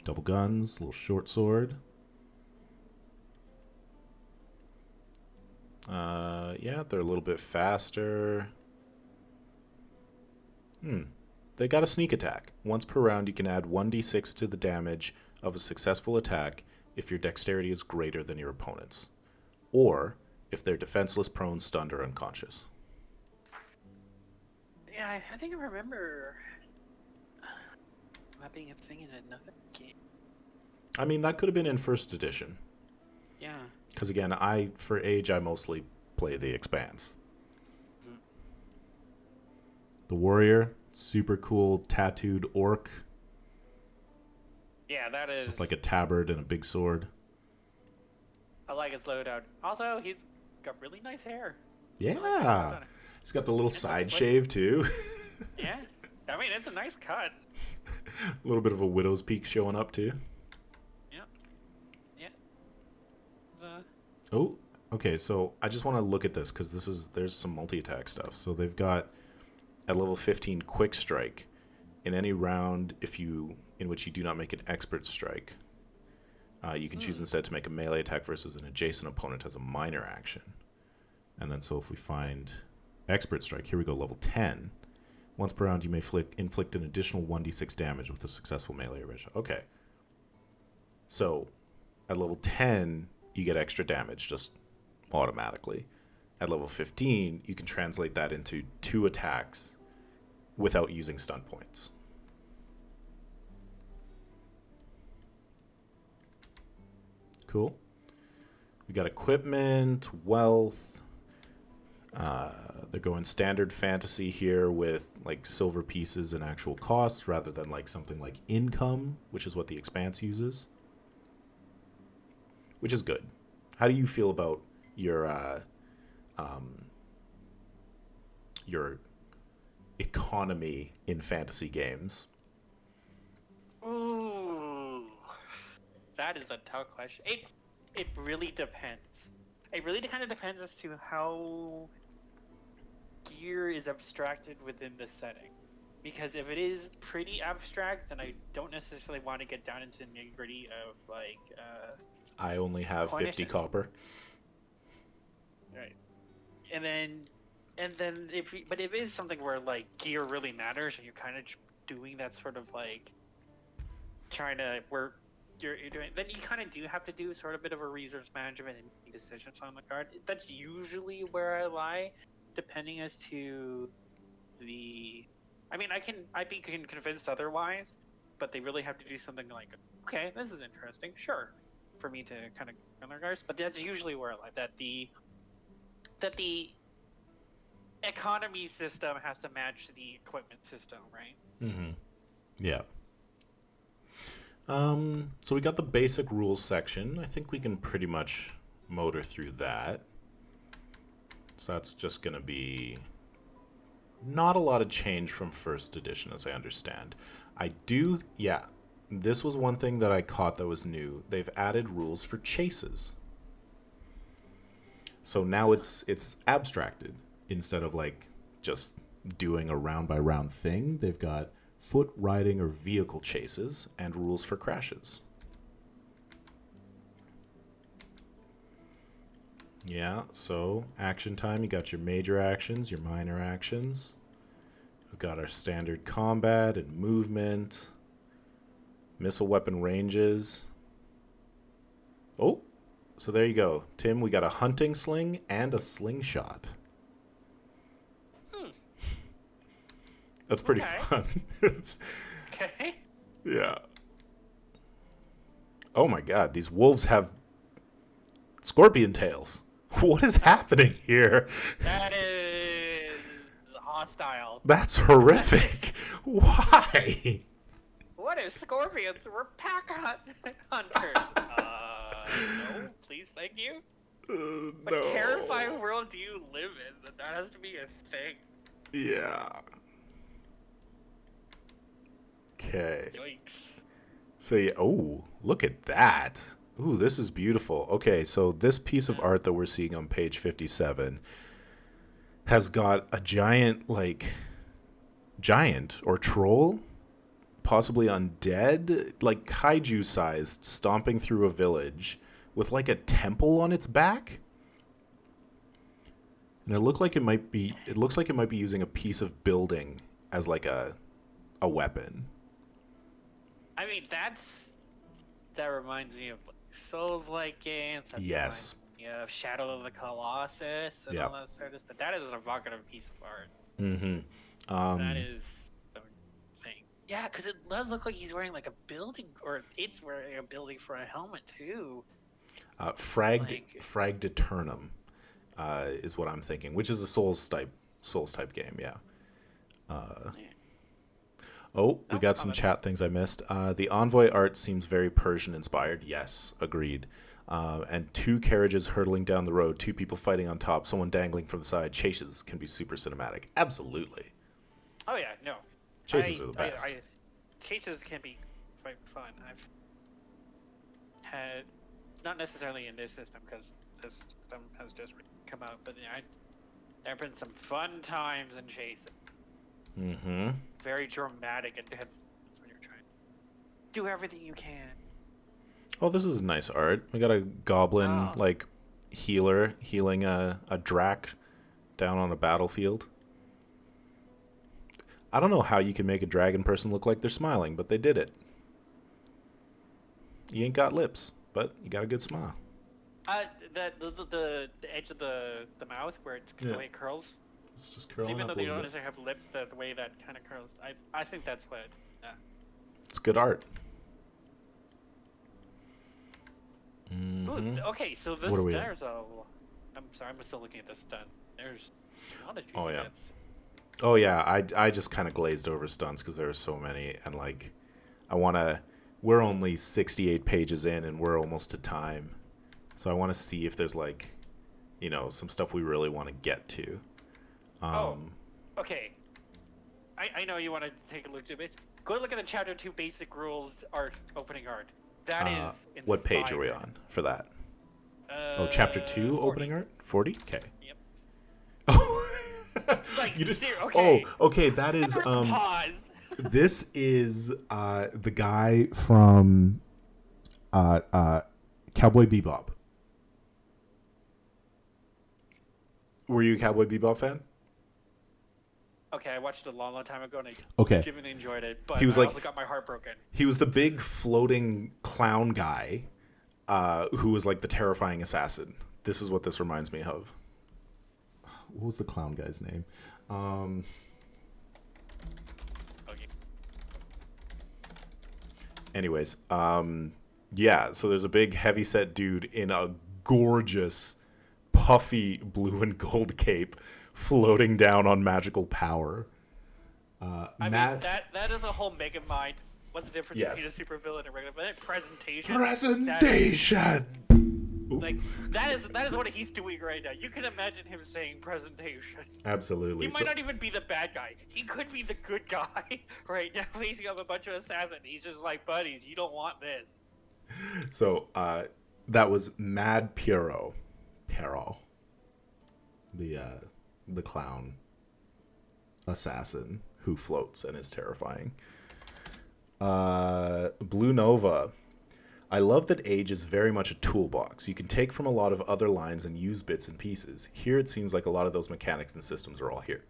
Double guns, little short sword. Yeah, they're a little bit faster. They got a sneak attack. Once per round, you can add 1d6 to the damage of a successful attack if your dexterity is greater than your opponent's, or if they're defenseless, prone, stunned, or unconscious. Yeah, I think I remember that being a thing in another game. I mean, that could have been in first edition. Yeah. Because again, for Age, I mostly play the Expanse. Mm-hmm. The Warrior, super cool tattooed orc. Yeah, that is. With like a tabard and a big sword. I like his loadout. Also, he's got really nice hair. Yeah. He's got the little side shave too. Yeah. I mean, it's a nice cut. A little bit of a widow's peak showing up too. Oh, okay. So I just want to look at this because there's some multi-attack stuff. So they've got at level 15 quick strike. In any round, in which you do not make an expert strike, you can choose instead to make a melee attack versus an adjacent opponent as a minor action. And then so if we find expert strike, here we go, level 10. Once per round, you may inflict an additional 1d6 damage with a successful melee original. Okay. So at level 10. You get extra damage just automatically. At level 15, you can translate that into 2 attacks without using stun points. Cool. We got equipment, wealth. They're going standard fantasy here with like silver pieces and actual costs rather than like something like income, which is what the Expanse uses. Which is good. How do you feel about your economy in fantasy games? Ooh, that is a tough question. It really depends. It really kind of depends as to how gear is abstracted within the setting. Because if it is pretty abstract, then I don't necessarily want to get down into the nitty-gritty of like. I only have 50 copper. Right. And then if it is something where like gear really matters and you're kind of doing that sort of like trying to where you're doing, then you kind of do have to do sort of a bit of a resource management and make decisions on the card. That's usually where I lie, depending as to the. I mean, I'd be convinced otherwise, but they really have to do something like, okay, this is interesting, sure. For me to kind of in regards, but that's usually where I like that the economy system has to match the equipment system, right? Mm-hmm. Yeah. So we got the basic rules section. I think we can pretty much motor through that. So that's just gonna be not a lot of change from first edition, as I understand. This was one thing that I caught that was new. They've added rules for chases. So now it's abstracted. Instead of like just doing a round by round thing, they've got foot, riding, or vehicle chases and rules for crashes. Yeah, so action time, you got your major actions, your minor actions. We've got our standard combat and movement. Missile weapon ranges. Oh, so there you go. Tim, we got a hunting sling and a slingshot. That's pretty fun. Okay. Yeah. Oh my god, these wolves have scorpion tails. What is happening here? That is hostile. That's horrific. Why? What if scorpions were pack hunters? No, please, thank you. What terrifying world do you live in that has to be a thing? Yeah. Okay. Yikes. So, yeah, oh, look at that. Ooh, this is beautiful. Okay, so this piece of art that we're seeing on page 57 has got a giant or troll, possibly undead, like kaiju sized, stomping through a village with like a temple on its back. And it looks like it might be using a piece of building as like a weapon. I mean, that reminds me of like Souls-like games. That Yes. reminds me of Shadow of the Colossus and all that sort of stuff. That is an evocative piece of art. Mm-hmm. That is the thing. Yeah, because it does look like he's wearing like a building, or it's wearing a building for a helmet too. Fragged Eternum is what I'm thinking, which is a Souls type game. Yeah. Oh, we got some chat things I missed. The Envoy art seems very Persian inspired. Yes, agreed. And 2 carriages hurtling down the road, 2 people fighting on top, someone dangling from the side. Chases can be super cinematic. Absolutely. Oh yeah, no. Chases are the best. Chases can be quite fun. I've had, not necessarily in this system because this system has just come out, but yeah, there have been some fun times in chases. Mm-hmm. Very dramatic intense when you're trying to do everything you can. Oh, this is nice art. We got a goblin healer healing a drac down on a battlefield. I don't know how you can make a dragon person look like they're smiling, but they did it. You ain't got lips, but you got a good smile. The edge of the mouth where it's the way it curls. It's just curling even up though they don't bit. necessarily have lips, the way that kind of curls, I think that's what. It's good art. Mm-hmm. Ooh, okay, so this there's a. I'm sorry, I'm still looking at this stunt. There's a lot of juicy bits. Oh yeah, I just kind of glazed over stunts because there are so many, and like, we're only 68 pages in, and we're almost to time, so I want to see if there's like, some stuff we really want to get to. Okay. I know you want to take a look at it. Go look at the Chapter 2 Basic Rules opening art. That is inspired. What page are we on for that? Chapter 2 40. Opening art? 40? Okay. Yep. Oh. Like, you just, okay. Oh, okay, that is... Pause. This is the guy from Cowboy Bebop. Were you a Cowboy Bebop fan? Okay, I watched it a long, long time ago, and I genuinely enjoyed it, but I also got my heart broken. He was the big floating clown guy who was like the terrifying assassin. This is what this reminds me of. What was the clown guy's name? Anyways, yeah, so there's a big heavyset dude in a gorgeous puffy blue and gold cape floating down on magical power. I mean, that is a whole mega mind. What's the difference between a supervillain and a regular villain? Presentation! Like, that is what he's doing right now. You can imagine him saying presentation. Absolutely. He might not even be the bad guy. He could be the good guy right now, facing up a bunch of assassins. He's just like, buddies, you don't want this. So, that was Mad Piero. The clown assassin who floats and is terrifying. Blue Nova. I love that age is very much a toolbox. You can take from a lot of other lines and use bits and pieces. Here it seems like a lot of those mechanics and systems are all here.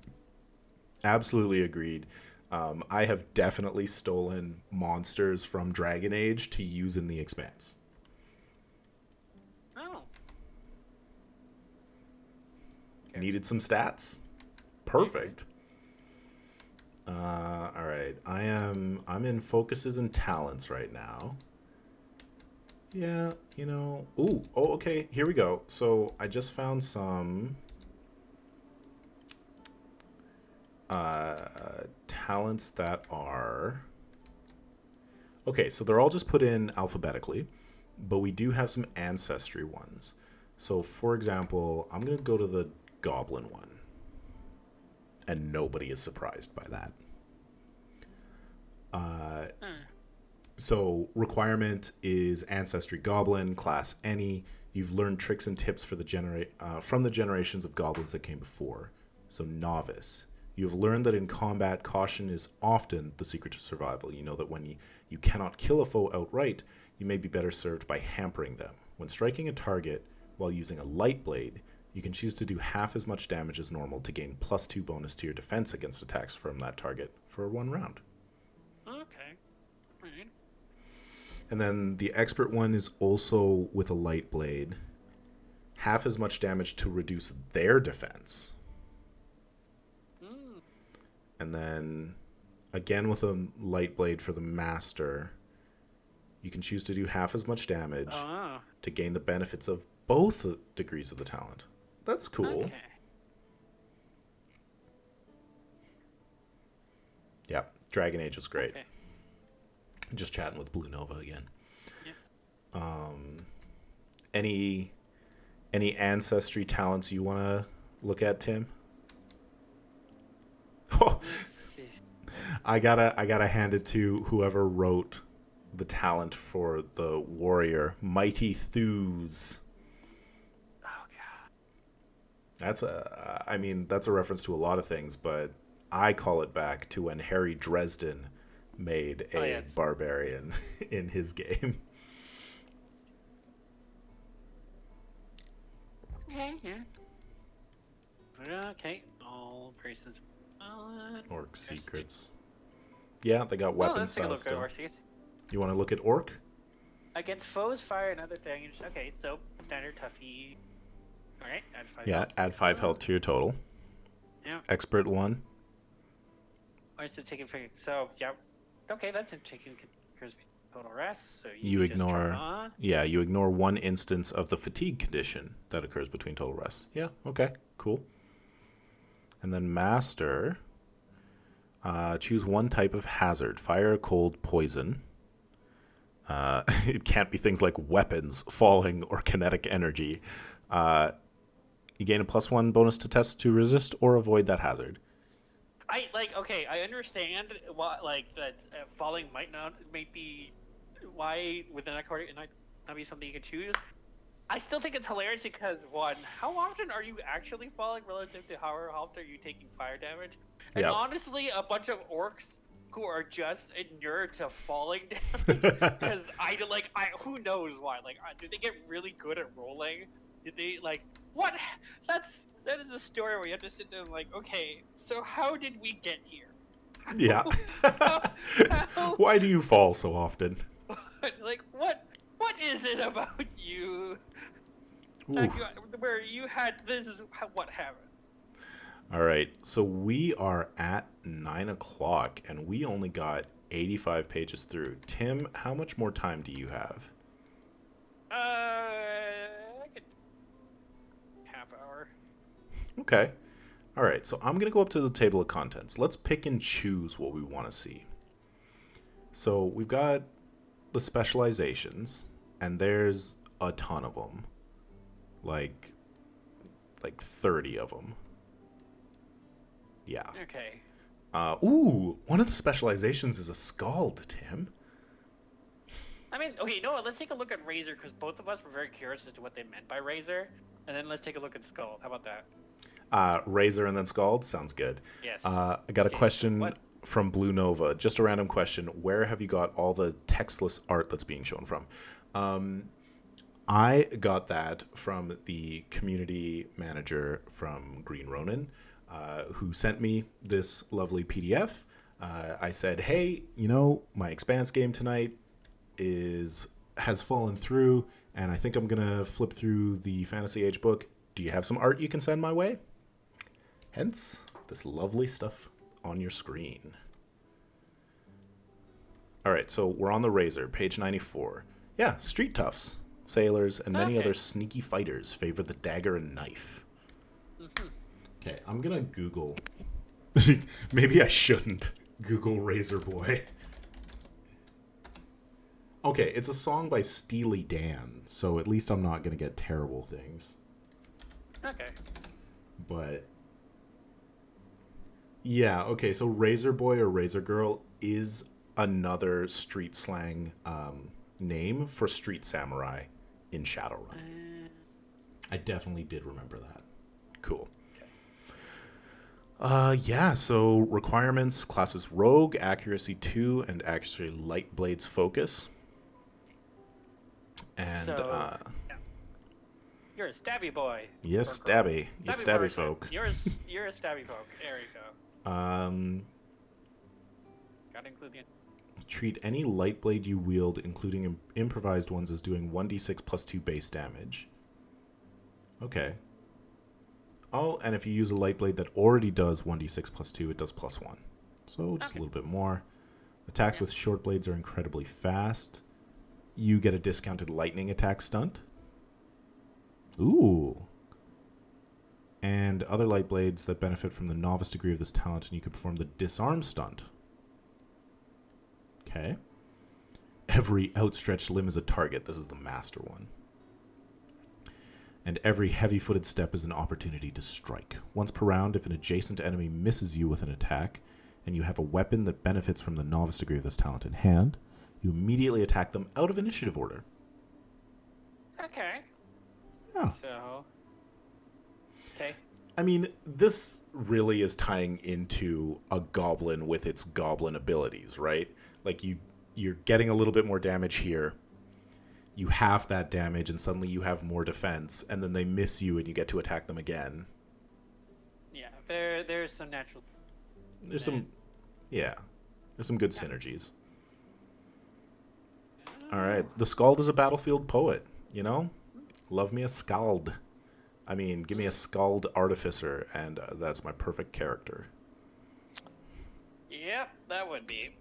Absolutely agreed. I have definitely stolen monsters from Dragon Age to use in The Expanse. Oh. Okay. Needed some stats? Perfect. All right. I'm in focuses and talents right now. Yeah, okay, here we go. So I just found some talents that are... Okay, so they're all just put in alphabetically, but we do have some ancestry ones. So, for example, I'm going to go to the goblin one. And nobody is surprised by that. So requirement is Ancestry Goblin, class any. You've learned tricks and tips for from the generations of goblins that came before. So novice. You've learned that in combat, caution is often the secret to survival. You know that when you cannot kill a foe outright, you may be better served by hampering them. When striking a target while using a light blade, you can choose to do half as much damage as normal to gain +2 bonus to your defense against attacks from that target for 1 round. Okay. All right. And then the expert one is also with a light blade. Half as much damage to reduce their defense. And then, again with a light blade for the master, you can choose to do half as much damage to gain the benefits of both degrees of the talent. That's cool. Okay. Yeah, Dragon Age is great. Okay. Just chatting with Blue Nova again. Yeah. Any ancestry talents you want to look at, Tim? Oh, I gotta hand it to whoever wrote the talent for the warrior, Mighty Thews. Oh god. That's a reference to a lot of things, but I call it back to when Harry Dresden made a barbarian in his game. Okay. All persons. Orc secrets. Yeah, they got weapon style still. You want to look at Orc? Against foes, fire another thing. Okay, so standard toughy. All right, add 5. Yeah, health. add 5 health to your total. Yeah. Expert 1. Or is it taking? So yeah. Okay, that's a taking total rest. So you ignore. Yeah, you ignore 1 instance of the fatigue condition that occurs between total rests. Yeah. Okay. Cool. And then master. Choose 1 type of hazard: fire, cold, poison. It can't be things like weapons, falling, or kinetic energy. You gain a +1 bonus to tests to resist or avoid that hazard. I understand why, that falling might be why within that category it might not be something you can choose. I still think it's hilarious because, one, how often are you actually falling relative to how often are you taking fire damage? And honestly, a bunch of orcs who are just inured to falling damage, because who knows why? Did they get really good at rolling? Did they, what? That is a story where you have to sit there and okay, so how did we get here? Yeah. Why do you fall so often? What is it about you? Where you had this is what happened. All right, so we are at 9 o'clock, and we only got 85 pages through. Tim, how much more time do you have? Half hour. Okay. All right, so I'm going to go up to the table of contents. Let's pick and choose what we want to see. So we've got the specializations, and there's a ton of them. Like 30 of them. Yeah. Okay. One of the specializations is a scald, Tim. I mean, okay, let's take a look at Razor, because both of us were very curious as to what they meant by Razor, and then let's take a look at Scald. How about that? Razor and then Scald? Sounds good. Yes. I got a question from Blue Nova. Just a random question. Where have you got all the textless art that's being shown from? I got that from the community manager from Green Ronin, who sent me this lovely PDF. I said, hey, my Expanse game tonight has fallen through, and I think I'm going to flip through the Fantasy Age book. Do you have some art you can send my way? Hence, this lovely stuff on your screen. All right, so we're on the Razor, page 94. Yeah, street toughs, sailors, and many other sneaky fighters favor the dagger and knife. Mm-hmm. Okay, I'm going to Google. Maybe I shouldn't Google Razor Boy. Okay, it's a song by Steely Dan, so at least I'm not going to get terrible things. Okay. But yeah, okay, so Razor Boy or Razor Girl is another street slang name for street samurai in Shadowrun. I definitely did remember that. Cool. Yeah, so requirements, classes Rogue, Accuracy 2, and Accuracy Light Blades Focus. And, So, you're a stabby boy. yes, stabby. You stabby person. folk. You're a stabby folk. There you go. Gotta include the... Treat any light blade you wield, including improvised ones, as doing 1d6 plus 2 base damage. Okay. Oh, and if you use a light blade that already does 1d6 plus 2, it does plus 1. So just a little bit more. Attacks with short blades are incredibly fast. You get a discounted lightning attack stunt. Ooh. And other light blades that benefit from the novice degree of this talent, and you can perform the disarm stunt. Okay. Every outstretched limb is a target. This is the master one. And every heavy-footed step is an opportunity to strike. Once per round, if an adjacent enemy misses you with an attack, and you have a weapon that benefits from the novice degree of this talent in hand, you immediately attack them out of initiative order. Okay. Yeah. So... Okay. I mean, this really is tying into a goblin with its goblin abilities, right? Like, you're getting a little bit more damage here. You have that damage, and suddenly you have more defense, and then they miss you, and you get to attack them again. Yeah, there's some natural... There's some good synergies. All right, the Skald is a battlefield poet, you know? Love me a Skald. I mean, give me a Skald artificer, and that's my perfect character. Yep, that would be.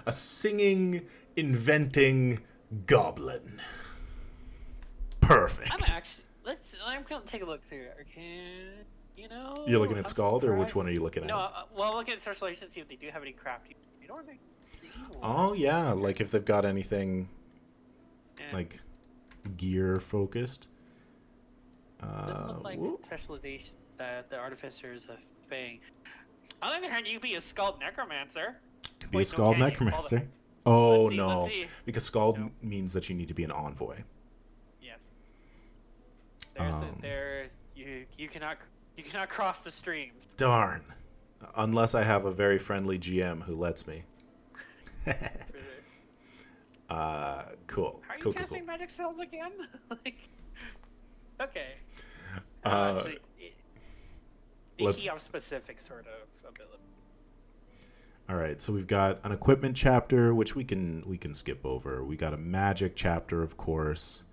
A singing, inventing goblin. Perfect. I'm gonna take a look through it. Okay, you know. You're looking at Skald, or which one are you looking at? No, well, look at Specializations, see if they do have any crafty. You don't really see one. Oh yeah, like if they've got anything, like gear focused. Doesn't look like Specializations that the artificer is a thing. On the other hand, you could be a Skald necromancer. Could be a Skald necromancer. Oh let's no, see. because Skald means that you need to be an envoy. Yes. You cannot cross the streams. Darn. Unless I have a very friendly GM who lets me. Cool. How are you cool, casting cool. magic spells again? Okay. He have specific sort of ability. All right, so we've got an equipment chapter, which we can skip over. We got a magic chapter, of course.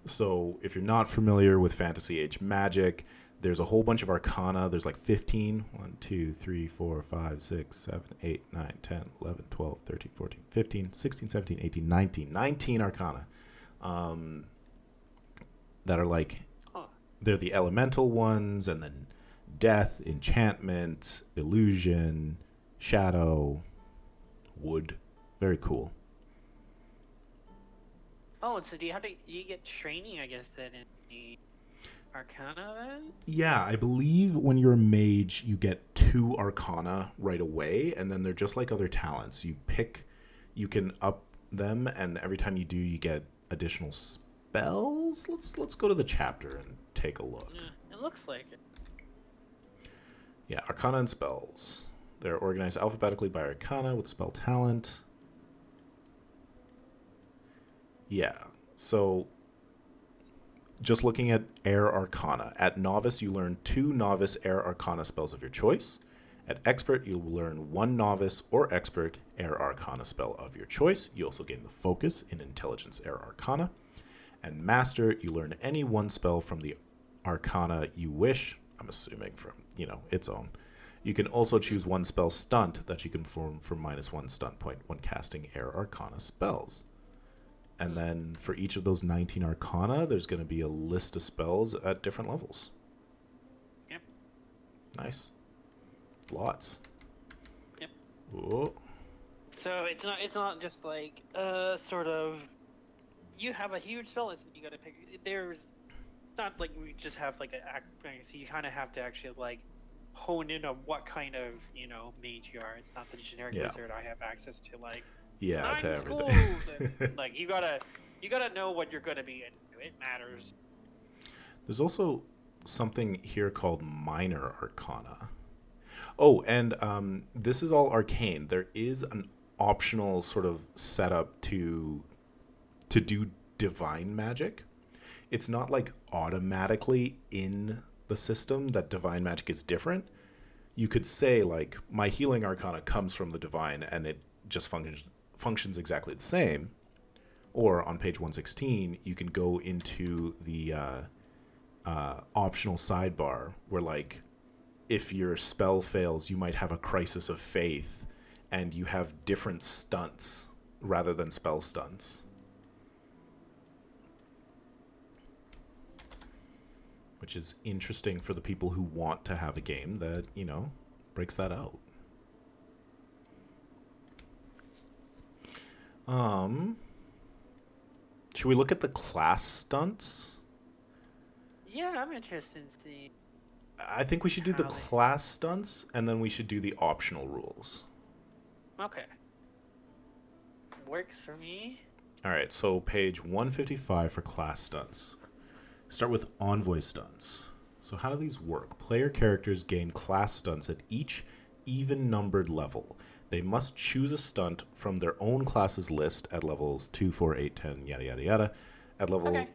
So if you're not familiar with Fantasy Age magic, there's a whole bunch of arcana. There's like 15. 1, 2, 3, 4, 5, 6, 7, 8, 9, 10, 11, 12, 13, 14, 15, 16, 17, 18, 19. 19 arcana. That are like, they're the elemental ones, and then death, enchantment, illusion, shadow, wood. Very cool. Oh, and so do you get training, I guess, then in the Arcana then? Yeah, I believe when you're a mage, you get 2 Arcana right away, and then they're just like other talents. You can up them, and every time you do, you get additional spells. Let's go to the chapter and take a look. Yeah, it looks like it. Yeah, Arcana and spells. They're organized alphabetically by Arcana with spell talent. Yeah, so just looking at Air Arcana. At Novice, you learn 2 Novice Air Arcana spells of your choice. At Expert, you'll learn 1 Novice or Expert Air Arcana spell of your choice. You also gain the Focus in Intelligence Air Arcana. And Master, you learn any 1 spell from the Arcana you wish. I'm assuming from, its own. You can also choose 1 spell stunt that you can perform for -1 stunt point when casting Air Arcana spells. And then for each of those 19 Arcana, there's going to be a list of spells at different levels. Yep. Nice. Lots. Yep. Whoa. So it's not just like sort of you have a huge spell list and you got to pick. There's not like we just have like so you kind of have to actually like hone in on what kind of mage you are. It's not the generic wizard. I have access to like to 9 everything. schools, and like you gotta know what you're gonna be into. It matters. There's also something here called minor arcana. Oh, and this is all arcane. There is an optional sort of setup to do divine magic. It's not like automatically in the system that divine magic is different. You could say like my healing arcana comes from the divine and it just functions exactly the same. Or on page 116, you can go into the optional sidebar where like if your spell fails, you might have a crisis of faith and you have different stunts rather than spell stunts. Which is interesting for the people who want to have a game that, breaks that out. Should we look at the class stunts? Yeah, I'm interested in seeing. I think we should do the class stunts, and then we should do the optional rules. Okay. Works for me. All right, so page 155 for class stunts. Start with Envoy stunts. So how do these work? Player characters gain class stunts at each even-numbered level. They must choose a stunt from their own class's list at levels 2, 4, 8, 10, yada, yada, yada. At level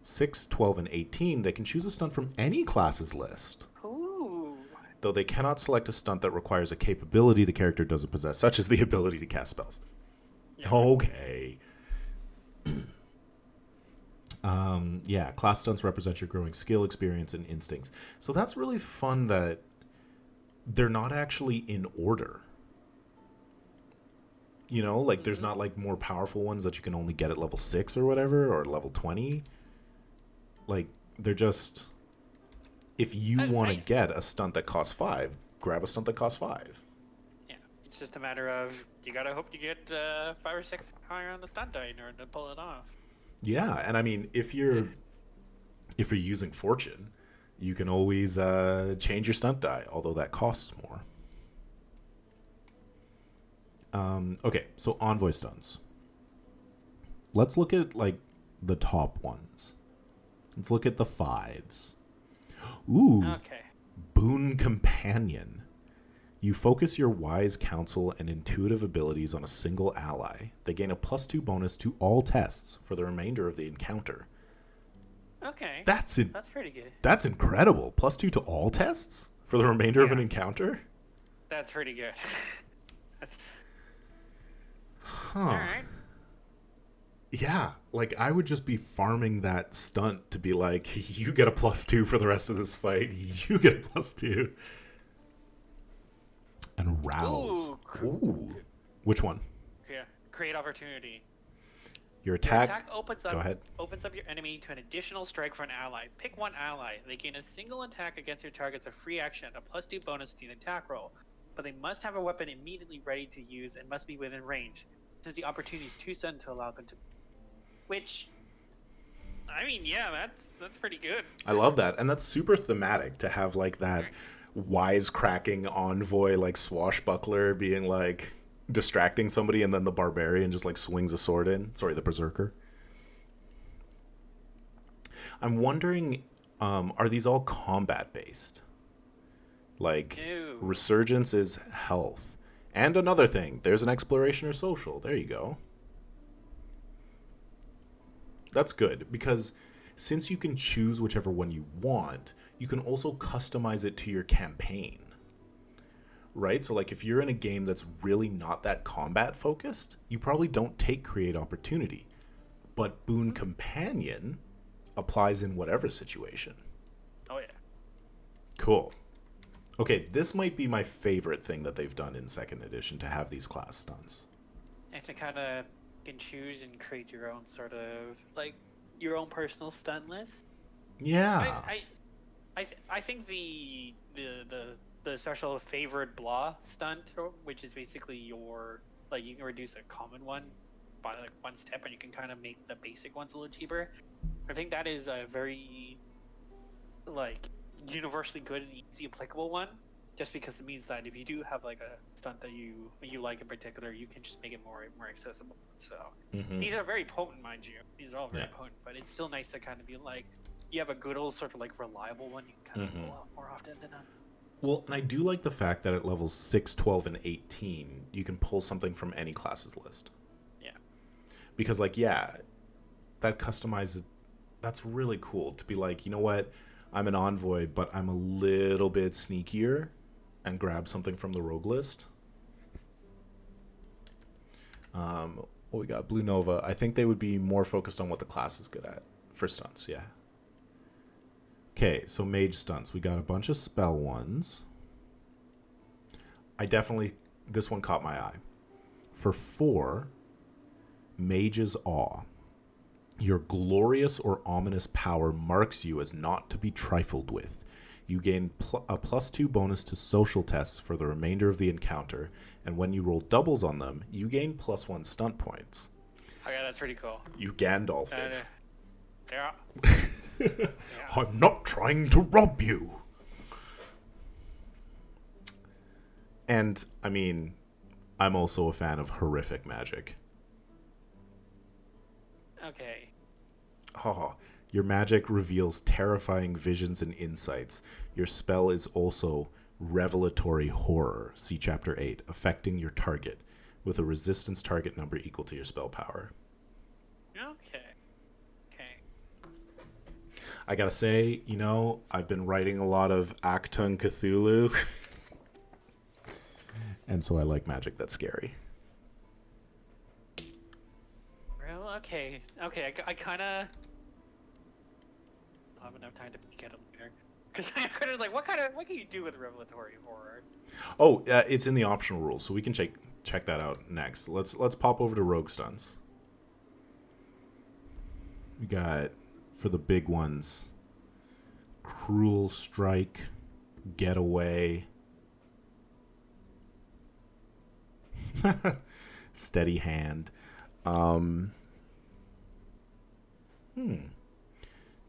6, 12, and 18, they can choose a stunt from any class's list. Ooh. Though they cannot select a stunt that requires a capability the character doesn't possess, such as the ability to cast spells. Yeah. Okay. Class stunts represent your growing skill, experience, and instincts. So that's really fun that they're not actually in order. There's not like more powerful ones that you can only get at level 6 or whatever, or level 20. Like, they're just, if you want to get a stunt that costs 5, grab a stunt that costs 5. Yeah, it's just a matter of, you gotta hope you get 5 or 6 higher on the stunt die in order to pull it off. Yeah, and I mean, if you're using Fortune, you can always change your stunt die, although that costs more. Okay, so Envoy stunts. Let's look at like the top ones. Let's look at the 5s. Ooh. Okay. Boon Companion. You focus your wise counsel and intuitive abilities on a single ally. They gain a +2 bonus to all tests for the remainder of the encounter. Okay. That's pretty good. That's incredible. +2 to all tests for the remainder of an encounter? That's pretty good. All right. Yeah, like I would just be farming that stunt to be like, you get a +2 for the rest of this fight. You get a +2. And rouse. Ooh. Which one? Yeah. Create opportunity. Your attack opens Go ahead. Opens up your enemy to an additional strike for an ally. Pick one ally. They gain a single attack against your target as a free action, a +2 bonus to the attack roll. But they must have a weapon immediately ready to use and must be within range, since the opportunity is too sudden to allow them to. Which, I mean, yeah, that's pretty good. I love that, and that's super thematic to have like that wisecracking envoy, like swashbuckler, being like distracting somebody, and then the barbarian just like swings a sword in. Sorry, the berserker. I'm wondering, are these all combat based? Like, resurgence is health. And another thing, there's an exploration or social. There you go. That's good, because since you can choose whichever one you want, you can also customize it to your campaign. Right? So, like, if you're in a game that's really not that combat focused, you probably don't take Create Opportunity. But Boon Companion applies in whatever situation. Oh, yeah. Cool. Okay, this might be my favorite thing that they've done in 2nd edition, to have these class stunts. And to kind of can choose and create your own sort of, like, your own personal stunt list. Yeah. I think the special favored blah stunt, which is basically your, like, you can reduce a common one by like 1 step, and you can kind of make the basic ones a little cheaper. I think that is a very like universally good and easy applicable one, just because it means that if you do have like a stunt that you like in particular, you can just make it more accessible. So these are very potent, mind you. These are all very potent, but it's still nice to kind of be like, you have a good old sort of like reliable one you can kind of pull out more often than none. Well, and I do like the fact that at levels 6, 12, and 18, you can pull something from any class's list. Yeah. Because, like, yeah, that customizes... That's really cool to be like, you know what? I'm an Envoy, but I'm a little bit sneakier and grab something from the rogue list. What we got? Blue Nova. I think they would be more focused on what the class is good at for stunts, yeah. Okay, so mage stunts. We got a bunch of spell ones. This one caught my eye. For 4, Mage's Awe. Your glorious or ominous power marks you as not to be trifled with. You gain a +2 bonus to social tests for the remainder of the encounter, and when you roll doubles on them, you gain +1 stunt points. Oh yeah, that's pretty cool. You Gandalf it. Yeah. I'm not trying to rob you. And, I mean, I'm also a fan of horrific magic. Okay. Oh, your magic reveals terrifying visions and insights. Your spell is also revelatory horror, see Chapter 8, affecting your target, with a resistance target number equal to your spell power. Okay. I gotta say, you know, I've been writing a lot of Actung Cthulhu, and so I like magic that's scary. Well, okay. I kind of don't have enough time to peek at it later, because I'm kind of like, what can you do with revelatory horror? Oh, it's in the optional rules, so we can check that out next. Let's pop over to rogue stunts. We got, for the big ones, Cruel Strike, Getaway, Steady Hand.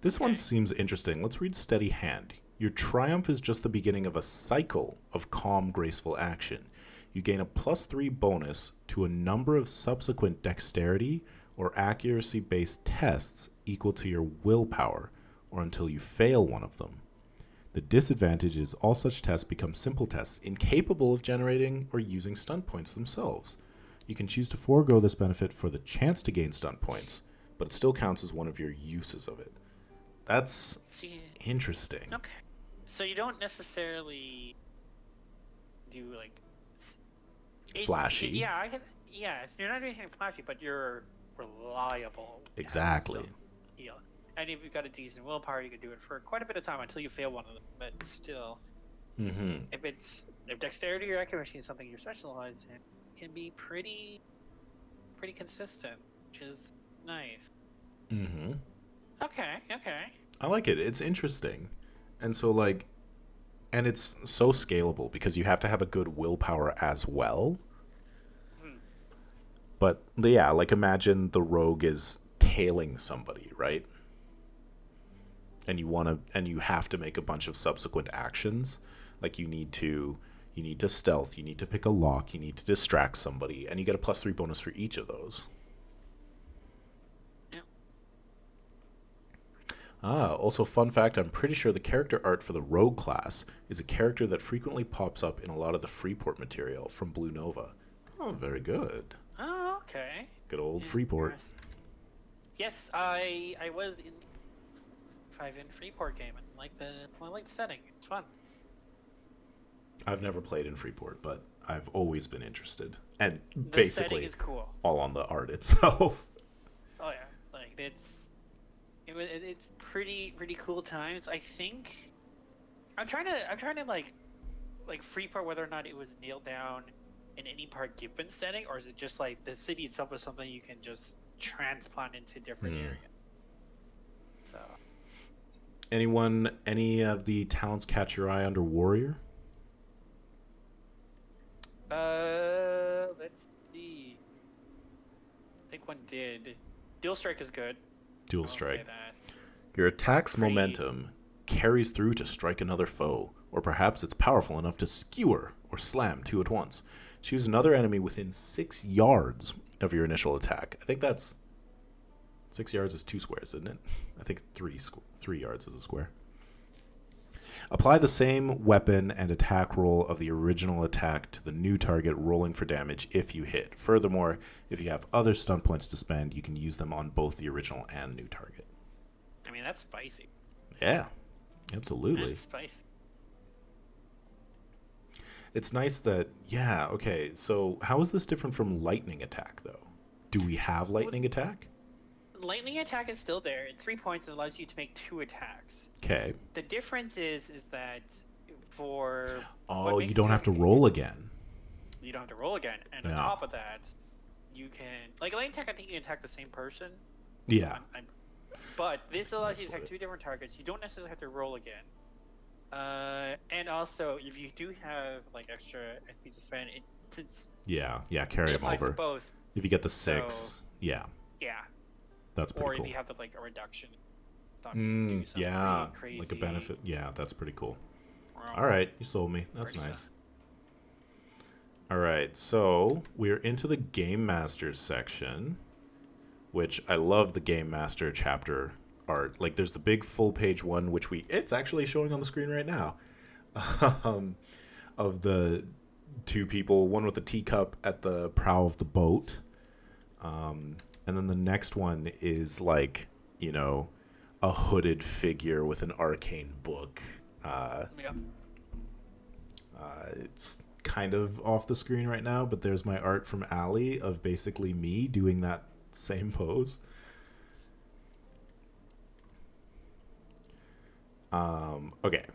This one seems interesting. Let's read Steady Hand. Your triumph is just the beginning of a cycle of calm, graceful action. You gain a +3 bonus to a number of subsequent dexterity or accuracy-based tests equal to your willpower, or until you fail one of them. The disadvantage is all such tests become simple tests, incapable of generating or using stunt points themselves. You can choose to forego this benefit for the chance to gain stunt points, but it still counts as one of your uses of it. That's interesting. Okay. So you don't necessarily do, like... flashy. You're not doing anything flashy, but you're reliable. Exactly. And if you've got a decent willpower, you can do it for quite a bit of time until you fail one of them. But still, if dexterity or accuracy is something you're specialized in, it can be pretty consistent, which is nice. Okay. I like it. It's interesting. And so, like, and it's so scalable because you have to have a good willpower as well. But yeah, like, imagine the rogue is tailing somebody, right? And you have to make a bunch of subsequent actions. Like, you need to stealth, you need to pick a lock, you need to distract somebody, and you get a +3 bonus for each of those. Also, fun fact, I'm pretty sure the character art for the rogue class is a character that frequently pops up in a lot of the Freeport material from Blue Nova. Oh, very good. Oh, okay. Good old Freeport. Yes, I was in 5 in Freeport game and I like the setting. It's fun. I've never played in Freeport, but I've always been interested. And the basically setting is cool. All on the art itself. Oh yeah, like it's pretty cool times. I think I'm trying to like Freeport, whether or not it was nailed down in any part given setting, or is it just like the city itself is something you can just transplant into different areas? So, any of the talents catch your eye under Warrior? Let's see. I think one did. Dual Strike is good. Dual Strike. Your attack's momentum carries through to strike another foe, or perhaps it's powerful enough to skewer or slam 2 at once. Choose another enemy within 6 yards of your initial attack. I think that's 6 yards is 2 squares, isn't it? I think 3 yards is a square. Apply the same weapon and attack roll of the original attack to the new target, rolling for damage if you hit. Furthermore, if you have other stunt points to spend, you can use them on both the original and new target. I mean, that's spicy. Yeah, absolutely. That's spicy. It's nice that, yeah, okay, so how is this different from lightning attack, though? Do we have lightning attack? Lightning attack is still there. It's 3 points and allows you to make 2 attacks. Okay. The difference is that for... Oh, you don't have to roll again. You don't have to roll again. And on top of that, you can... Like, lightning attack, I think you can attack the same person. Yeah. But this allows you to attack 2 different targets. You don't necessarily have to roll again. And also, if you do have, like, extra XP to spend, it's... Yeah, carry them over. Both. If you get the 6, yeah. Yeah. That's pretty cool. Or if you have the, like, a reduction. Yeah, crazy. like a benefit. Yeah, that's pretty cool. All right, you sold me. That's nice. All right, so we're into the Game Masters section, which I love the Game Master chapter art. Like, there's the big full-page one, which it's actually showing on the screen right now, of the 2 people, one with a teacup at the prow of the boat. And then the next one is like, you know, a hooded figure with an arcane book. It's kind of off the screen right now, but there's my art from Allie of basically me doing that same pose. Okay.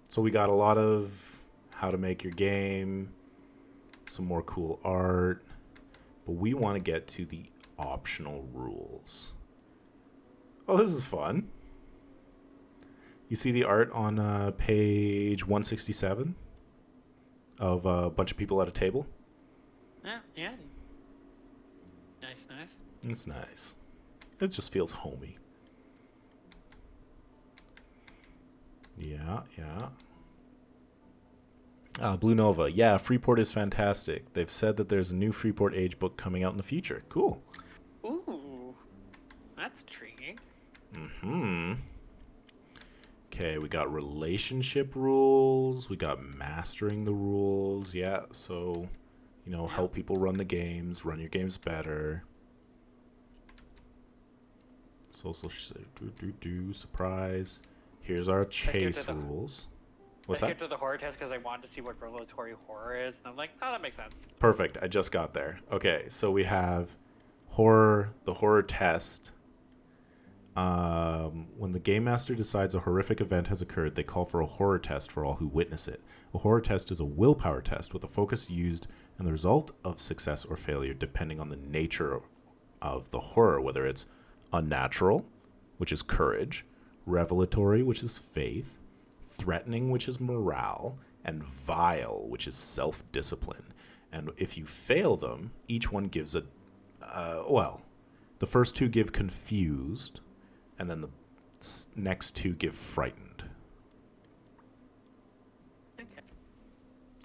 So we got a lot of how to make your game, some more cool art. But we want to get to the optional rules. Oh, this is fun. You see the art on page 167 of a bunch of people at a table? Yeah. Nice. It's nice. It just feels homey. Yeah. Blue Nova. Yeah, Freeport is fantastic. They've said that there's a new Freeport Age book coming out in the future. Cool. Ooh. That's intriguing. Okay, we got relationship rules. We got mastering the rules. Yeah, so, you know, help people run the games. Run your games better. Social surprise. Here's our chase rules. What's that? I skipped to the horror test because I wanted to see what revelatory horror is, and I'm like, oh, that makes sense. Perfect. I just got there. Okay, so we have horror, the horror test. When the game master decides a horrific event has occurred, they call for a horror test for all who witness it. A horror test is a willpower test with a focus used and the result of success or failure depending on the nature of the horror, whether it's unnatural, which is courage, revelatory, which is faith, threatening, which is morale, and vile, which is self-discipline. And if you fail them, each one gives the first 2 give confused, and then the next 2 give frightened. Okay.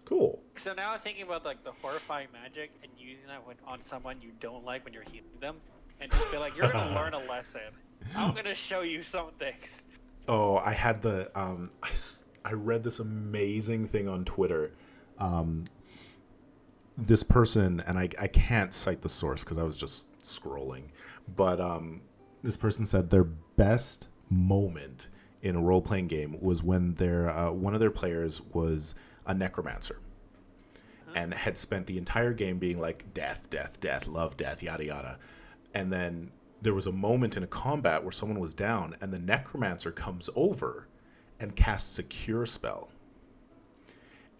Cool. So now I'm thinking about like the horrifying magic and using that on someone you don't like when you're healing them, and just be like, you're gonna learn a lesson. I'm gonna show you some things. Oh, I had I read this amazing thing on Twitter. This person, and I can't cite the source because I was just scrolling, but this person said their best moment in a role-playing game was when one of their players was a necromancer and had spent the entire game being like, death, death, death, love, death, yada, yada. And then there was a moment in a combat where someone was down and the necromancer comes over and casts a cure spell.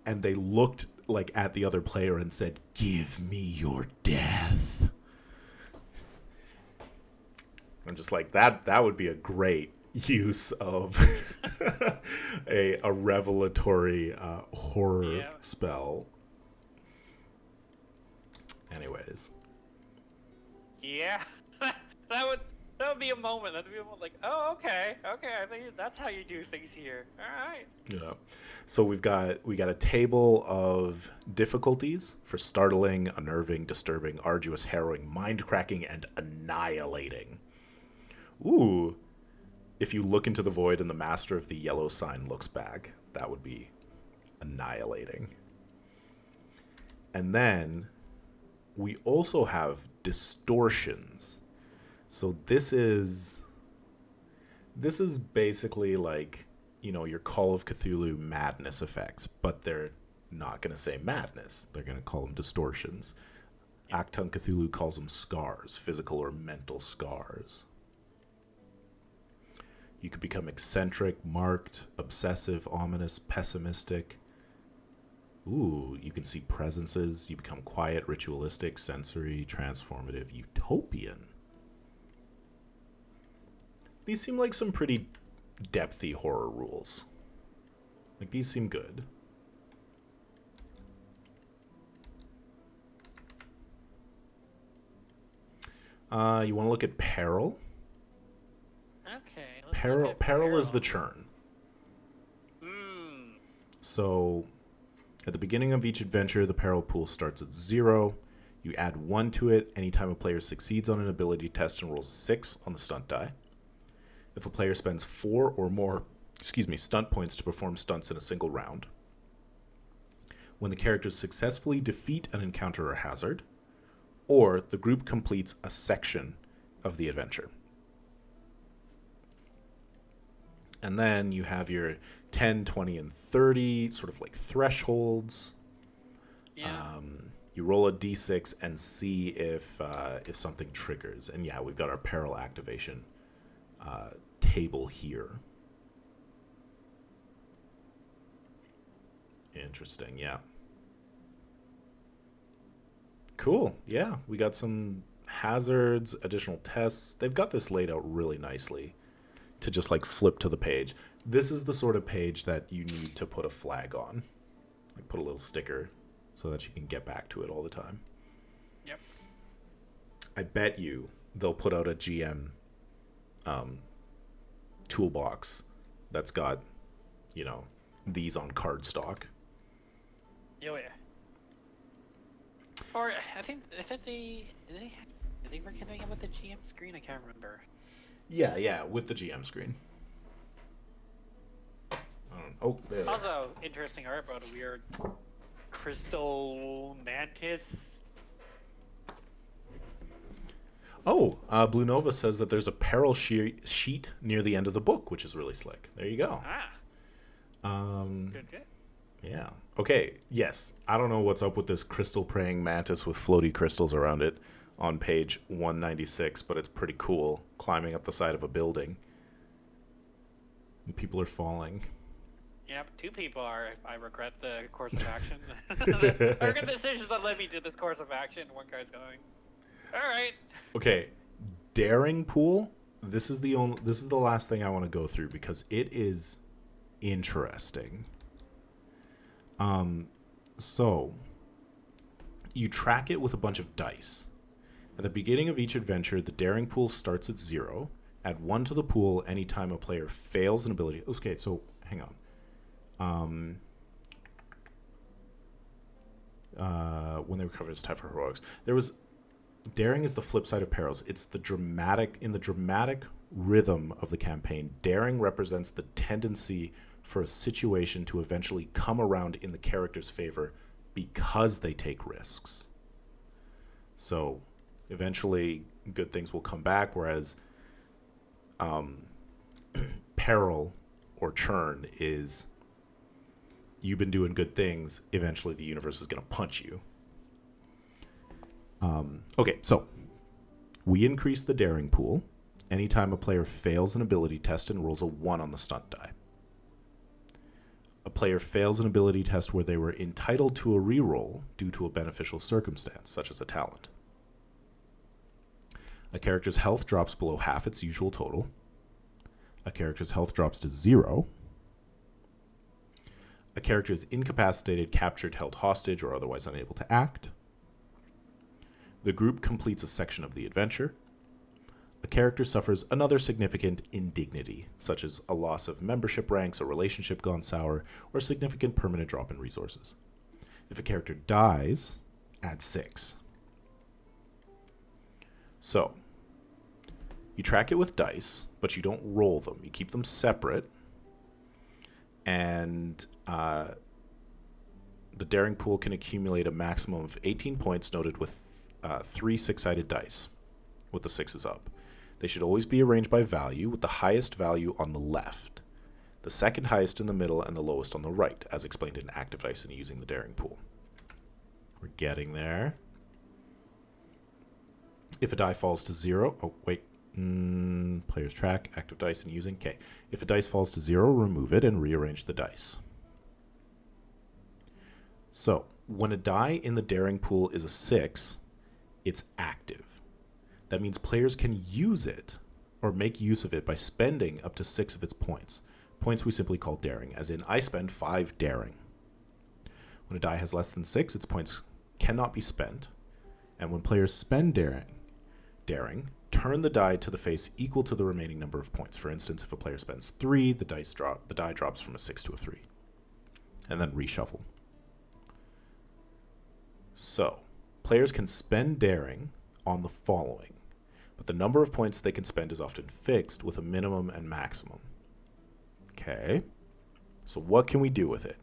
And they looked like at the other player and said, "Give me your death." I'm just like, that would be a great use of a revelatory horror spell. Anyways. Yeah. That would be a moment. That'd be a moment like, oh, okay. I think that's how you do things here. All right. Yeah. So we got a table of difficulties for startling, unnerving, disturbing, arduous, harrowing, mind-cracking, and annihilating. Ooh. If you look into the void and the master of the yellow sign looks back, that would be annihilating. And then we also have distortions. So this is basically like, your Call of Cthulhu madness effects, but they're not going to say madness. They're going to call them distortions. Acton Cthulhu calls them scars, physical or mental scars. You could become eccentric, marked, obsessive, ominous, pessimistic. Ooh, you can see presences. You become quiet, ritualistic, sensory, transformative, utopian. These seem like some pretty depthy horror rules. Like, these seem good. You want to look at peril? Okay. Peril is the churn. Hmm. So, at the beginning of each adventure, the peril pool starts at 0. You add 1 to it anytime a player succeeds on an ability test and rolls 6 on the stunt die. If a player spends 4 or more, stunt points to perform stunts in a single round. When the characters successfully defeat an encounter or hazard, or the group completes a section of the adventure. And then you have your 10, 20, and 30 sort of like thresholds. Yeah. You roll a d6 and see if something triggers. And yeah, we've got our peril activation table here. Interesting, yeah. Cool, yeah. We got some hazards, additional tests. They've got this laid out really nicely to just like flip to the page. This is the sort of page that you need to put a flag on. Like put a little sticker so that you can get back to it all the time. Yep. I bet you they'll put out a GM toolbox that's got, these on cardstock. Oh yeah. Or I think they did they work anything with the GM screen? I can't remember. Yeah, with the GM screen. Oh, there. Also, interesting art about a weird crystal mantis. Oh, Blue Nova says that there's a peril sheet near the end of the book, which is really slick. There you go. Good. Yeah. Okay. Yes. I don't know what's up with this crystal praying mantis with floaty crystals around it on page 196, but it's pretty cool. Climbing up the side of a building. And people are falling. Yep, 2 people are. I regret the course of action. I regret the decisions that led me to this course of action. One guy's going. All right. Okay. Daring pool. This is the last thing I want to go through because it is interesting. So you track it with a bunch of dice. At the beginning of each adventure, the daring pool starts at 0. Add 1 to the pool anytime a player fails an ability. Okay, so hang on. When they recover, it's time for heroics. Daring is the flip side of perils. It's the dramatic rhythm of the campaign. Daring represents the tendency for a situation to eventually come around in the character's favor because they take risks. So eventually good things will come back, whereas peril or churn is you've been doing good things, eventually the universe is going to punch you. Okay, so we increase the daring pool anytime a player fails an ability test and rolls a 1 on the stunt die. A player fails an ability test where they were entitled to a reroll due to a beneficial circumstance, such as a talent. A character's health drops below half its usual total. A character's health drops to 0. A character is incapacitated, captured, held hostage, or otherwise unable to act. The group completes a section of the adventure. a character suffers another significant indignity, such as a loss of membership ranks, a relationship gone sour, or a significant permanent drop in resources. If a character dies, add 6. So, you track it with dice, but you don't roll them. You keep them separate. And the daring pool can accumulate a maximum of 18 points noted with 3 6-sided dice, with the 6s up. They should always be arranged by value, with the highest value on the left, the second highest in the middle, and the lowest on the right, as explained in active dice and using the daring pool. We're getting there. If a die falls to 0... Oh, wait. Players track, active dice, and using. Okay. If a dice falls to 0, remove it and rearrange the dice. So, when a die in the daring pool is a 6, it's active. That means players can use it or make use of it by spending up to 6 of its points. Points we simply call daring, as in I spend 5 daring. When a die has less than 6, its points cannot be spent. And when players spend daring, turn the die to the face equal to the remaining number of points. For instance, if a player spends 3, the die drops from a 6 to a 3. And then reshuffle. So, players can spend daring on the following, but the number of points they can spend is often fixed with a minimum and maximum. Okay, so what can we do with it?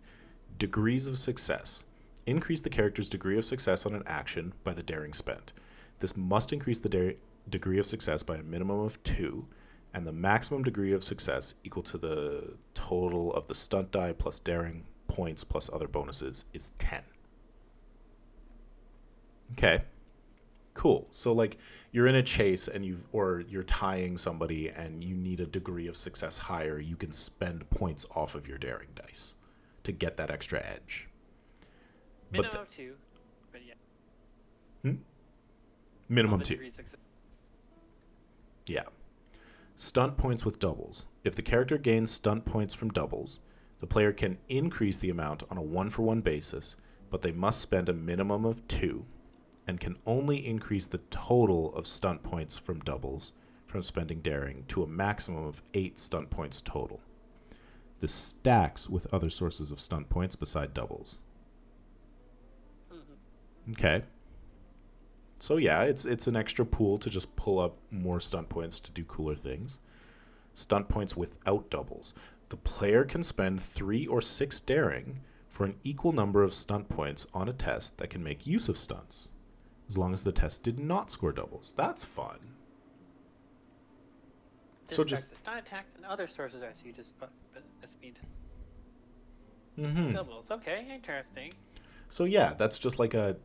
Degrees of success. Increase the character's degree of success on an action by the daring spent. This must increase the degree of success by a minimum of 2, and the maximum degree of success equal to the total of the stunt die plus daring points plus other bonuses is 10. Okay. Cool. So like you're in a chase and you're tying somebody and you need a degree of success higher, you can spend points off of your daring dice to get that extra edge. Minimum of 2, but yeah. Minimum 2. Yeah. Stunt points with doubles. If the character gains stunt points from doubles, the player can increase the amount on a 1-for-1 basis, but they must spend a minimum of 2. And can only increase the total of stunt points from doubles from spending daring to a maximum of 8 stunt points total. This stacks with other sources of stunt points beside doubles. Mm-hmm. Okay. So yeah, it's an extra pool to just pull up more stunt points to do cooler things. Stunt points without doubles. The player can spend 3 or 6 daring for an equal number of stunt points on a test that can make use of stunts, as long as the test did not score doubles. That's fun. So just stunt attacks and other sources I see just speed. Doubles. Okay, interesting. So yeah, that's just like the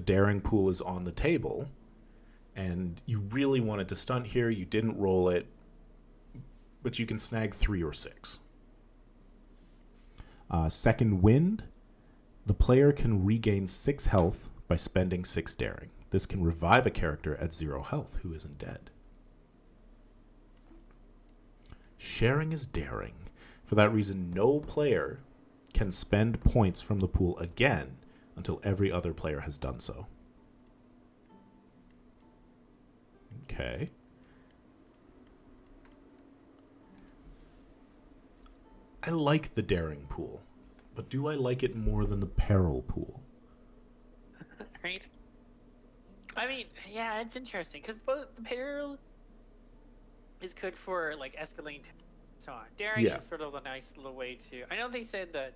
daring pool is on the table, and you really wanted to stunt here. You didn't roll it, but you can snag 3 or 6. Second wind, the player can regain 6 health by spending 6 daring. This can revive a character at 0 health who isn't dead. Sharing is daring. For that reason, no player can spend points from the pool again until every other player has done so. Okay. I like the daring pool, but do I like it more than the peril pool? Right? I mean, yeah, it's interesting because both the peril is good for like escalating so on. Daring is sort of a nice little way to. I know they said that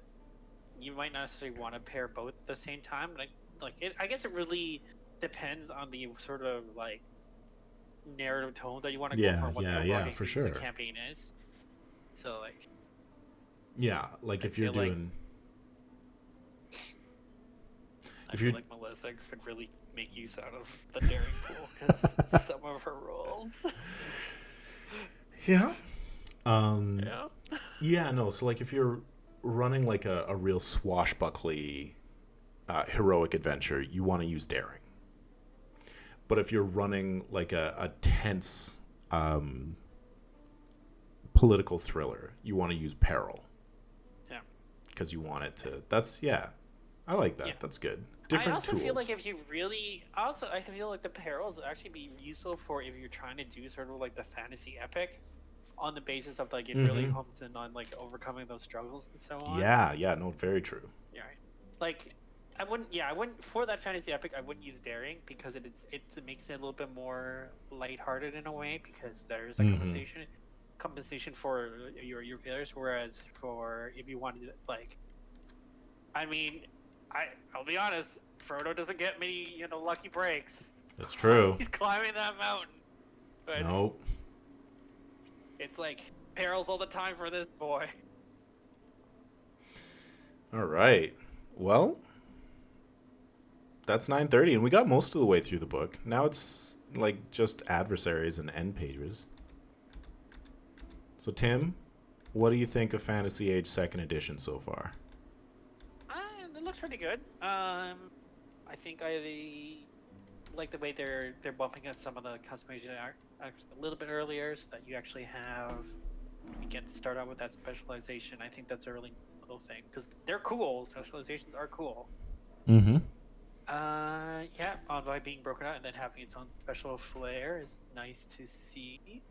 you might not necessarily want to pair both at the same time, but I guess it really depends on the sort of like narrative tone that you want to go for. What for sure. The campaign is. So like. Yeah, like if you're doing. I feel like Melissa could really make use out of the daring pool because some of her roles. Yeah. Yeah. Yeah, no. So like if you're running like a real swashbuckly heroic adventure, you want to use daring. But if you're running like a tense political thriller, you want to use peril. Yeah. Because you want it to. That's yeah. I like that. Yeah. That's good. I Different also tools. feel like if you really, also I feel like the perils would actually be useful for if you're trying to do sort of like the fantasy epic, on the basis of like it really Mm-hmm. hones in on like overcoming those struggles and so on. Yeah, no, very true. Yeah, like I wouldn't for that fantasy epic. I wouldn't use daring because it makes it a little bit more lighthearted in a way because there's a Mm-hmm. compensation for your failures. Whereas for if you wanted to, like, I mean, I'll be honest, Frodo doesn't get many lucky breaks. That's true. He's climbing that mountain, but Nope. it's like perils all the time for this boy. All right. Well, that's 9:30, and we got most of the way through the book. Now it's like just adversaries and end pages. So, Tim, what do you think of Fantasy Age Second Edition so far? It looks pretty good. I think I like the way they're bumping up some of the customization art a little bit earlier, so that you actually you get to start out with that specialization. I think that's a really little thing because they're cool. Specializations are cool. Mm-hmm. Yeah, Envoy being broken out and then having its own special flair is nice to see.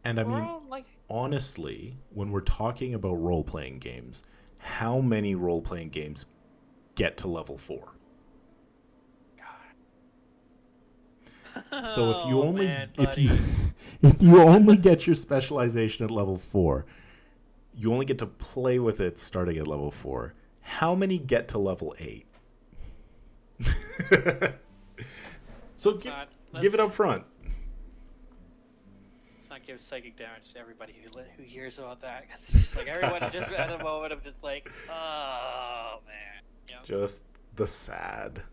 And I mean, Overall, like, honestly, when we're talking about role-playing games, how many role-playing games get to level 4? God. So if you Oh, only man, if buddy. you if you only get your specialization at level 4, you only get to play with it starting at level 4. How many get to level 8? So give it up front. Let's not give psychic damage to everybody who hears about that. Cause it's just like everyone just at a moment of just like, oh man. Yep. Just the sad.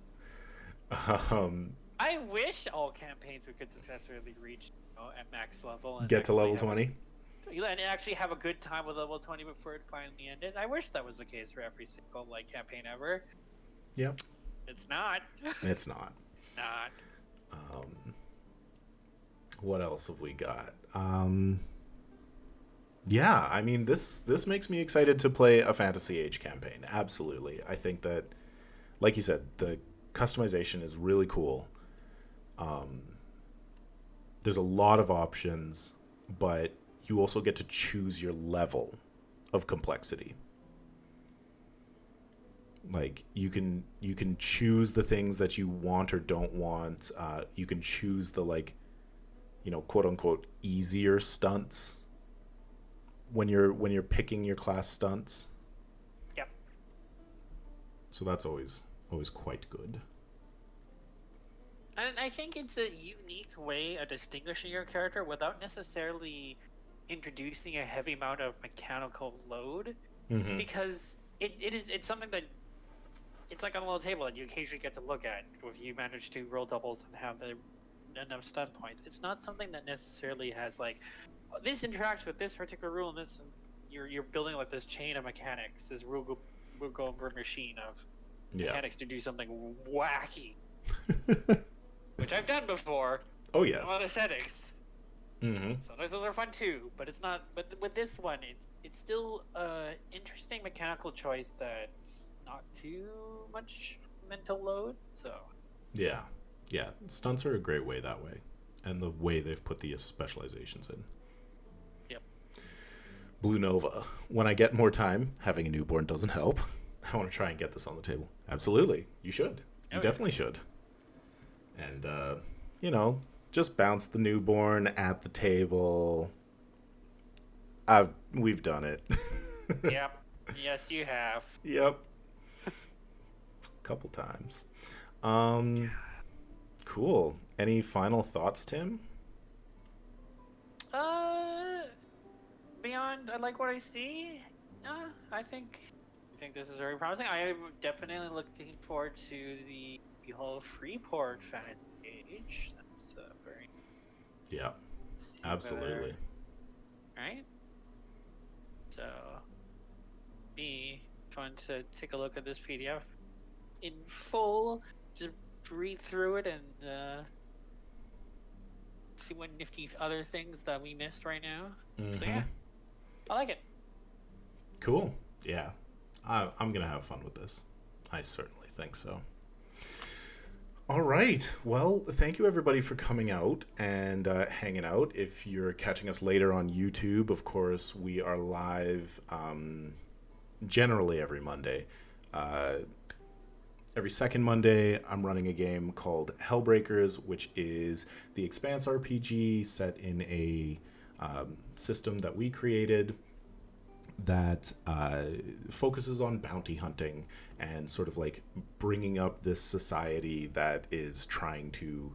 I wish all campaigns we could successfully reach at max level and Get to level 20. And actually have a good time with level 20 before it finally ended. I wish that was the case for every single campaign ever. Yep. It's not. It's not. It's not. What else have we got? Yeah, I mean this makes me excited to play a Fantasy Age campaign. Absolutely. I think that, like you said, the customization is really cool. There's a lot of options, but you also get to choose your level of complexity. Like you can choose the things that you want or don't want. You can choose the quote unquote easier stunts when you're picking your class stunts. Yep. So that's always quite good. And I think it's a unique way of distinguishing your character without necessarily introducing a heavy amount of mechanical load, because it's something that it's like on a little table that you occasionally get to look at if you manage to roll doubles and have enough stun points. It's not something that necessarily has this interacts with this particular rule, and this you're building like this chain of mechanics, this rule go machine of mechanics to do something wacky. Which I've done before. Oh yes. Some other settings. Mm-hmm. Sometimes those are fun too, but it's not. But with this one, it's still interesting mechanical choice that's not too much mental load. So. Yeah. Stunts are a great way that way, and the way they've put the specializations in. Yep. Blue Nova. When I get more time, having a newborn doesn't help. I want to try and get this on the table. Absolutely, you should. You definitely should. And, just bounce the newborn at the table. We've done it. Yep. Yes, you have. Yep. A couple times. Cool. Any final thoughts, Tim? Beyond, I like what I see. I think this is very promising. I am definitely looking forward to the whole Freeport Fantasy Age. That's very. Yeah, absolutely. Right. So, be fun to take a look at this PDF in full. Just read through it and see what nifty other things that we missed right now. So yeah, I like it. Cool. Yeah, I'm gonna have fun with this. I certainly think so. All right. Well, thank you everybody for coming out and hanging out. If you're catching us later on YouTube, of course, we are live generally every Monday. Every second Monday, I'm running a game called Hellbreakers, which is the Expanse RPG set in a system that we created that focuses on bounty hunting and sort of like bringing up this society that is trying to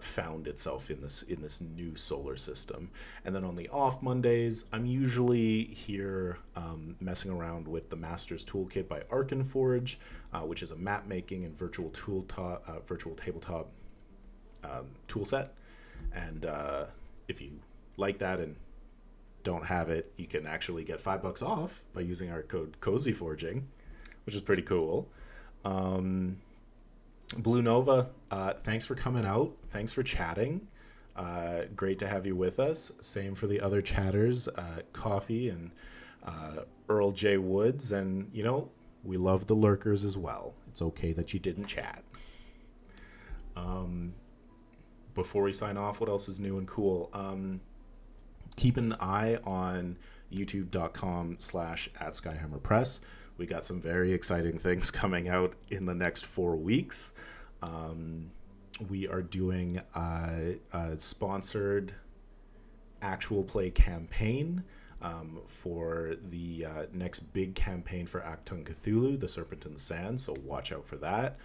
found itself in this new solar system. And then on the off Mondays, I'm usually here messing around with the Master's Toolkit by Arkenforge, which is a map making and virtual tabletop tool set. And if you like that and don't have it, you can actually get $5 off by using our code CozyForging, which is pretty cool. Blue Nova, thanks for coming out. Thanks for chatting. Great to have you with us. Same for the other chatters, Coffee and Earl J. Woods. And, you know, we love the lurkers as well. It's okay that you didn't chat. Before we sign off, what else is new and cool? Keep an eye on youtube.com/@SkyhammerPress. We got some very exciting things coming out in the next 4 weeks. We are doing a sponsored actual play campaign for the next big campaign for Actung Cthulhu, The Serpent in the Sand, so watch out for that.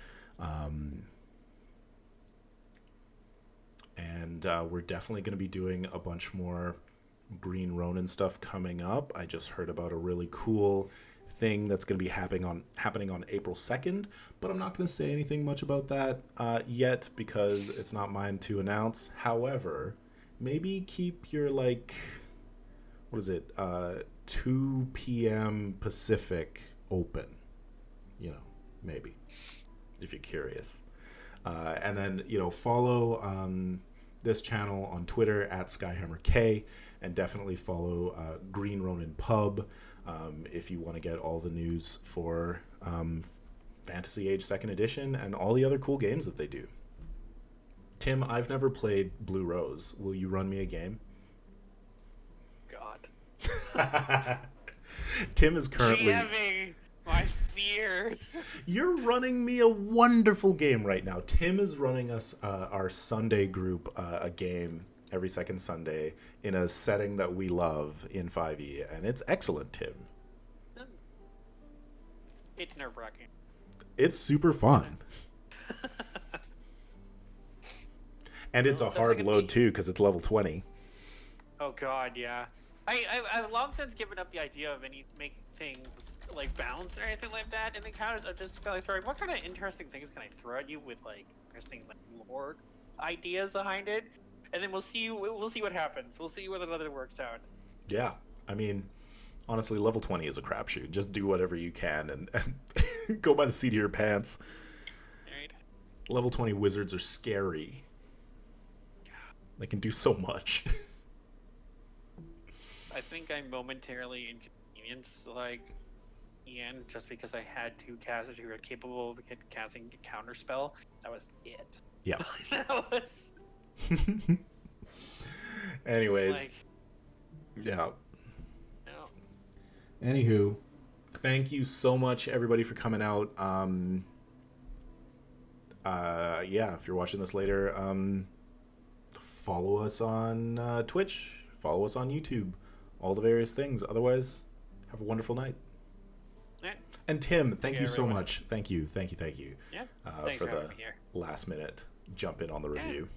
And we're definitely going to be doing a bunch more Green Ronin stuff coming up. I just heard about a really cool thing that's going to be happening on April 2nd, but I'm not going to say anything much about that yet because it's not mine to announce. However, maybe keep your 2 p.m. Pacific open, maybe, if you're curious. And then, follow this channel on Twitter @SkyhammerK, and definitely follow Green Ronin Pub if you want to get all the news for Fantasy Age 2nd Edition and all the other cool games that they do. Tim, I've never played Blue Rose. Will you run me a game? God. Tim is currently... GMing my fears. You're running me a wonderful game right now. Tim is running us our Sunday group a game every second Sunday in a setting that we love in 5e, and it's excellent, Tim. It's nerve-wracking. It's super fun. And it's a hard load, too, because it's level 20. Oh, God, yeah. I've long since given up the idea of making things like bounce or anything like that in the encounters. I'm just kind of throwing, what kind of interesting things can I throw at you with, interesting lore ideas behind it? And then we'll see what happens. We'll see whether or not it works out. Yeah. I mean, honestly, level 20 is a crapshoot. Just do whatever you can and go by the seat of your pants. All right. Level 20 wizards are scary. They can do so much. I think I momentarily inconvenienced, Ian, just because I had 2 casters who were capable of casting a counterspell. That was it. Yeah. That was... Anyways, yeah. No. Anywho, thank you so much, everybody, for coming out. If you're watching this later, follow us on Twitch, follow us on YouTube, all the various things. Otherwise, have a wonderful night. Right. And Tim, thank you so much. Thank you. Yeah. For the last minute jump in on the review.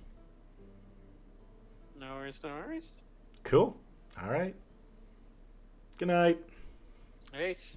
No worries. Cool. All right. Good night. Peace.